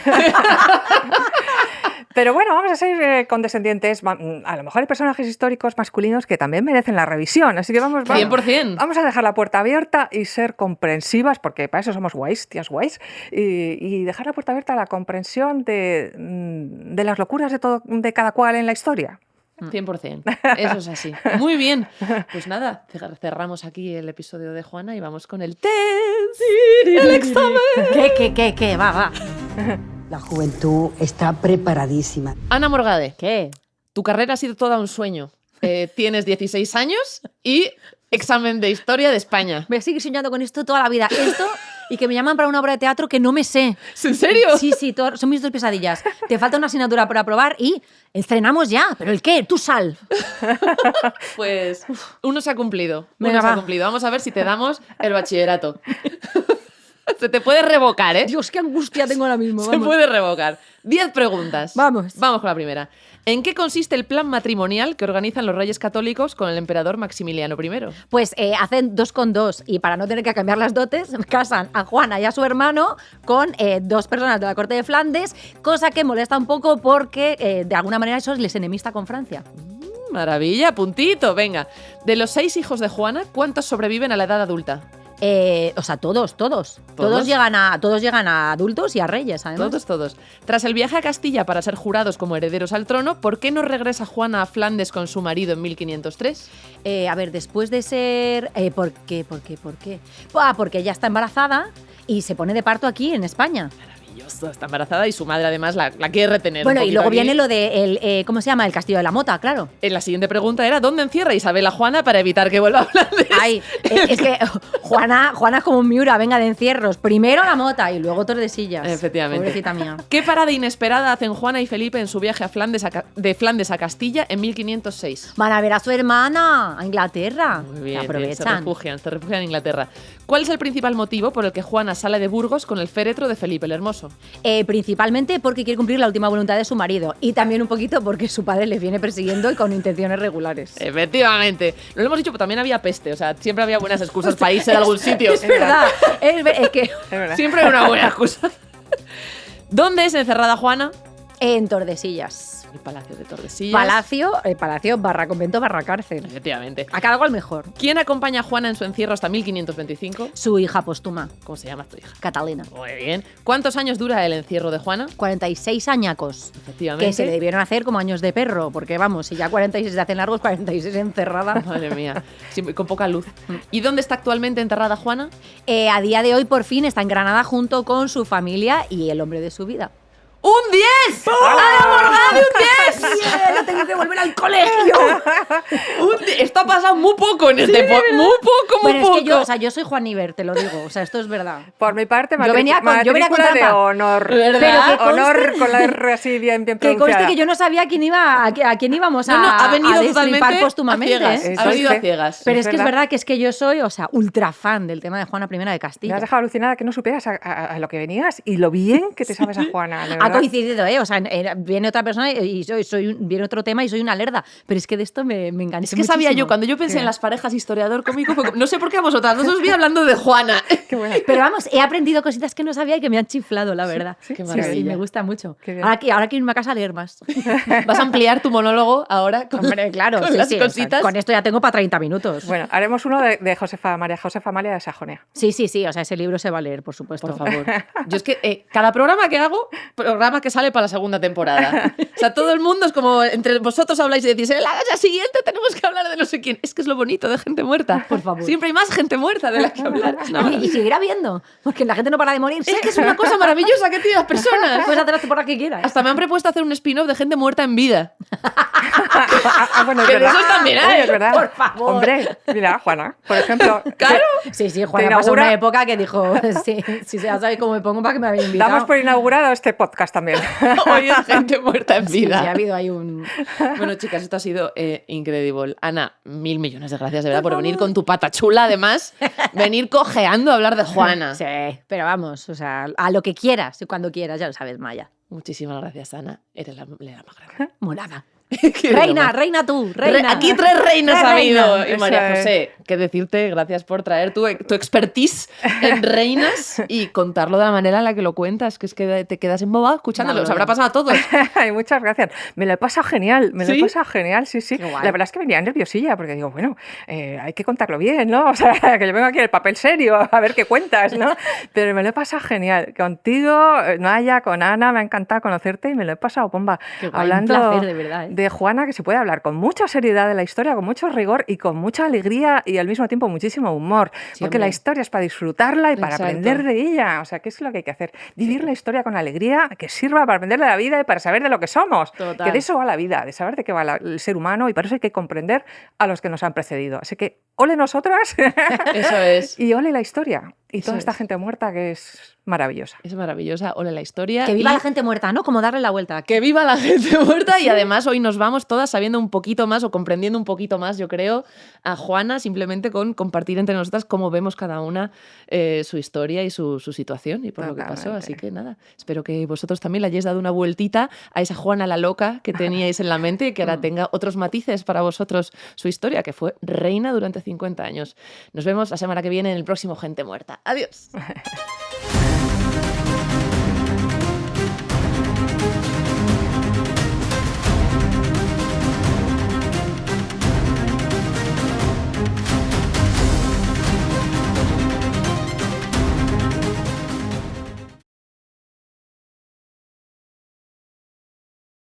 Speaker 2: Pero bueno, vamos a ser condescendientes. A lo mejor hay personajes históricos masculinos que también merecen la revisión. Así que vamos
Speaker 1: 100%.
Speaker 2: vamos a dejar la puerta abierta y ser comprensivas, porque para eso somos guays, tías guays, y dejar la puerta abierta a la comprensión de las locuras de cada cual en la historia.
Speaker 1: 100%. Eso es así. Muy bien. Pues nada, cerramos aquí el episodio de Juana y vamos con el test. El examen.
Speaker 3: ¿Qué? Va.
Speaker 6: La juventud está preparadísima.
Speaker 1: Ana Morgade,
Speaker 3: ¿Qué?
Speaker 1: tu carrera ha sido toda un sueño. Tienes 16 años y examen de historia de España.
Speaker 3: Voy a seguir soñando con esto toda la vida. Esto y que me llaman para una obra de teatro que no me sé.
Speaker 1: ¿En serio?
Speaker 3: Sí, son mis 2 pesadillas. Te falta una asignatura por aprobar y estrenamos ya. ¿Pero el qué? Tú sal.
Speaker 1: Pues uno se ha cumplido.
Speaker 3: Venga,
Speaker 1: Uno se ha
Speaker 3: va.
Speaker 1: cumplido. Vamos a ver si te damos el bachillerato. Se te puede revocar, ¿eh?
Speaker 3: Dios, qué angustia tengo ahora mismo.
Speaker 1: Se
Speaker 3: Vamos.
Speaker 1: puede revocar. 10 preguntas.
Speaker 3: Vamos.
Speaker 1: Vamos con la primera. ¿En qué consiste el plan matrimonial que organizan los reyes católicos con el emperador Maximiliano I?
Speaker 3: Pues hacen 2 con 2 y para no tener que cambiar las dotes, casan a Juana y a su hermano con 2 personas de la corte de Flandes, cosa que molesta un poco porque de alguna manera eso les enemista con Francia.
Speaker 1: Maravilla, puntito. Venga. De los 6 hijos de Juana, ¿cuántos sobreviven a la edad adulta?
Speaker 3: O sea, todos. Todos llegan a adultos y a reyes, además.
Speaker 1: Todos. Tras el viaje a Castilla para ser jurados como herederos al trono, ¿por qué no regresa Juana a Flandes con su marido en 1503?
Speaker 3: A ver, después de ser... ¿Por qué? Porque ella está embarazada y se pone de parto aquí, en España.
Speaker 1: Maravilloso, está embarazada y su madre además la quiere retener.
Speaker 3: Bueno,
Speaker 1: un
Speaker 3: y
Speaker 1: poquito
Speaker 3: luego
Speaker 1: aquí.
Speaker 3: viene lo de, ¿cómo se llama? El Castillo de la Mota, claro.
Speaker 1: La siguiente pregunta era ¿dónde encierra Isabel a Juana para evitar que vuelva a Flandes?
Speaker 3: Ay, es que Juana es como un Miura, venga, de encierros. Primero la Mota y luego Tordesillas.
Speaker 1: Efectivamente.
Speaker 3: Pobrecita mía.
Speaker 1: ¿Qué parada inesperada hacen Juana y Felipe en su viaje a Flandes de Flandes a Castilla en 1506?
Speaker 3: Van a ver a su hermana, a Inglaterra.
Speaker 1: Muy bien, se
Speaker 3: Aprovechan.
Speaker 1: refugian en Inglaterra. ¿Cuál es el principal motivo por el que Juana sale de Burgos con el féretro de Felipe el Hermoso?
Speaker 3: Principalmente porque quiere cumplir la última voluntad de su marido y también un poquito porque su padre le viene persiguiendo y con intenciones regulares.
Speaker 1: Efectivamente. No lo hemos dicho, pero también había peste. O sea, siempre había buenas excusas para irse de algún sitio.
Speaker 3: Es verdad, es que
Speaker 2: Es verdad.
Speaker 1: Siempre hay una buena excusa. ¿Dónde es encerrada Juana?
Speaker 3: en Tordesillas.
Speaker 1: El Palacio de Tordesillas.
Speaker 3: Palacio barra convento barra cárcel.
Speaker 1: Efectivamente.
Speaker 3: A cada cual mejor.
Speaker 1: ¿Quién acompaña a Juana en su encierro hasta 1525?
Speaker 3: Su hija póstuma,
Speaker 1: ¿Cómo se llama tu hija?
Speaker 3: Catalina.
Speaker 1: Muy bien. ¿Cuántos años dura el encierro de Juana?
Speaker 3: 46 añacos.
Speaker 1: Efectivamente.
Speaker 3: Que se le debieron hacer como años de perro, porque vamos, si ya 46 se hacen largos, 46 encerrada.
Speaker 1: Madre mía. Siempre con poca luz. ¿Y dónde está actualmente enterrada Juana?
Speaker 3: A día de hoy, por fin, está en Granada junto con su familia y el hombre de su vida.
Speaker 1: ¡Un 10! ¡Ana Morgade, un 10!
Speaker 3: ¡No tengo que volver al colegio!
Speaker 1: Esto ha pasado muy poco en este podcast. Muy poco.
Speaker 3: Bueno, es que yo soy Juan Iber, te lo digo. O sea, esto es verdad.
Speaker 2: Por mi parte,
Speaker 3: Yo venía con
Speaker 2: matrícula de
Speaker 3: trampa.
Speaker 2: honor.
Speaker 1: ¿Verdad?
Speaker 3: Pero que
Speaker 2: Honor con la R así bien
Speaker 3: Que
Speaker 2: pronunciada.
Speaker 3: conste que yo no sabía a quién íbamos a,
Speaker 1: No, ha venido
Speaker 3: a
Speaker 1: totalmente
Speaker 3: destripar
Speaker 1: a
Speaker 3: póstumamente.
Speaker 1: ciegas.
Speaker 2: Eso
Speaker 1: Ha venido
Speaker 2: es
Speaker 1: a ciegas.
Speaker 3: Pero
Speaker 2: Es
Speaker 3: es que es
Speaker 2: verdad.
Speaker 3: verdad que es que yo soy, o sea, ultra fan del tema de Juana I de
Speaker 2: Me
Speaker 3: Castilla.
Speaker 2: has dejado alucinada que no supieras a lo que venías y lo bien que te sabes a Juana, de
Speaker 3: Ha
Speaker 2: verdad.
Speaker 3: coincidido, ¿eh? O sea, viene otra persona y viene otro tema y soy una lerda. Pero es que de esto me enganché
Speaker 1: Es que sabía
Speaker 3: muchísimo.
Speaker 1: yo, cuando yo pensé en las parejas historiador cómico, no sé por qué a vosotras, no os vi hablando de Juana.
Speaker 2: Qué buena.
Speaker 3: Pero vamos, he aprendido cositas que no sabía y que me han chiflado, la verdad.
Speaker 2: sí,
Speaker 1: qué
Speaker 3: sí,
Speaker 1: maravilla.
Speaker 3: me gusta mucho.
Speaker 2: Qué bien.
Speaker 3: Ahora quiero irme a casa a leer más.
Speaker 1: Vas a ampliar tu monólogo ahora con,
Speaker 3: Hombre, claro,
Speaker 1: con
Speaker 3: sí,
Speaker 1: las
Speaker 3: sí, o sea,
Speaker 1: cositas.
Speaker 3: con esto ya tengo para 30 minutos.
Speaker 2: Bueno, haremos uno de María Josefa Amalia de Sajonia.
Speaker 3: Sí, o sea, ese libro se va a leer, por supuesto.
Speaker 1: Por favor. Yo es que cada programa que hago, programa que sale para la segunda temporada. O sea, todo el mundo es como, entre vosotros habláis y decís, en la siguiente tenemos que hablar de no sé quién. Es que es lo bonito de gente muerta.
Speaker 3: Por favor.
Speaker 1: Siempre hay más gente muerta de la que hablar. Es una
Speaker 3: Y seguirá viendo, porque la gente no para de morirse.
Speaker 1: Es que es una cosa maravillosa que tienen las personas.
Speaker 3: Puedes hacer las temporadas que quieras.
Speaker 1: Hasta me han propuesto hacer un spin-off de gente muerta en vida.
Speaker 2: Bueno, es
Speaker 1: Que de
Speaker 2: verdad.
Speaker 1: esos también hay,
Speaker 2: Oye, es verdad.
Speaker 3: por favor.
Speaker 2: Hombre, mira, Juana, por ejemplo.
Speaker 1: Claro.
Speaker 3: Sí,
Speaker 2: Te
Speaker 3: Juana pasó
Speaker 2: inaugura-
Speaker 3: una época que dijo, sí, ya sabéis cómo me pongo para que me habéis invitado.
Speaker 2: Damos por inaugurado este podcast también.
Speaker 1: Hoy es gente muerta en
Speaker 3: Sí,
Speaker 1: vida.
Speaker 3: ha habido ahí un...
Speaker 1: Bueno, chicas, esto ha sido increíble. Ana, 1000 millones de gracias de verdad por venir con tu pata chula, además. Venir cojeando a hablar de Juana.
Speaker 3: Sí, pero vamos, o sea, a lo que quieras y cuando quieras, ya lo sabes, Maya.
Speaker 1: Muchísimas gracias, Ana. Eres la más grande.
Speaker 3: Morada.
Speaker 1: Qué
Speaker 3: Reina,
Speaker 1: broma.
Speaker 3: reina tú, reina.
Speaker 1: Aquí tres reinas
Speaker 3: Tres
Speaker 1: ha habido.
Speaker 3: reinas.
Speaker 1: Y María
Speaker 2: Eso es.
Speaker 1: José, qué decirte, gracias por traer tu expertise en reinas y contarlo de la manera en la que lo cuentas, que es que te quedas embobado escuchándolo.
Speaker 3: No,
Speaker 1: Os
Speaker 3: no,
Speaker 1: habrá
Speaker 3: no.
Speaker 1: pasado a todos.
Speaker 2: Ay, muchas gracias. Me lo he pasado genial, me lo
Speaker 1: ¿Sí?
Speaker 2: he pasado genial, sí, sí.
Speaker 3: Qué guay.
Speaker 2: La verdad es que venía nerviosilla porque digo, bueno, hay que contarlo bien, ¿no? O sea, que yo vengo aquí en el papel serio a ver qué cuentas, ¿no? Pero me lo he pasado genial. Contigo, Naya, con Ana, me ha encantado conocerte y me lo he pasado bomba.
Speaker 3: Qué guay,
Speaker 2: Hablando
Speaker 3: un placer, de verdad, ¿eh?
Speaker 2: de Juana, que se puede hablar con mucha seriedad de la historia, con mucho rigor y con mucha alegría y al mismo tiempo muchísimo humor.
Speaker 1: Sí,
Speaker 2: Porque
Speaker 1: hombre.
Speaker 2: la historia es para disfrutarla y para
Speaker 1: Exacto.
Speaker 2: aprender de ella. O sea, ¿qué es lo que hay que hacer? Vivir la historia con alegría, que sirva para aprender de la vida y para saber de lo que somos.
Speaker 1: Total.
Speaker 2: Que de eso va la vida, de saber de qué va el ser humano y para eso hay que comprender a los que nos han precedido. Así que, ole nosotras
Speaker 1: Eso es.
Speaker 2: y ole la historia. Y
Speaker 1: Eso
Speaker 2: toda esta
Speaker 1: es.
Speaker 2: gente muerta que es maravillosa.
Speaker 1: Es maravillosa. Hola la historia.
Speaker 3: Que viva
Speaker 1: y
Speaker 3: la gente muerta, ¿no? Como darle la vuelta.
Speaker 1: que viva la gente muerta y además hoy nos vamos todas sabiendo un poquito más o comprendiendo un poquito más, yo creo, a Juana simplemente con compartir entre nosotras cómo vemos cada una su historia y su situación y por lo que pasó.
Speaker 2: Totalmente.
Speaker 1: Así que nada, espero que vosotros también le hayáis dado una vueltita a esa Juana la loca que teníais en la mente y que ahora tenga otros matices para vosotros su historia, que fue reina durante 50 años. Nos vemos la semana que viene en el próximo Gente Muerta. Adiós.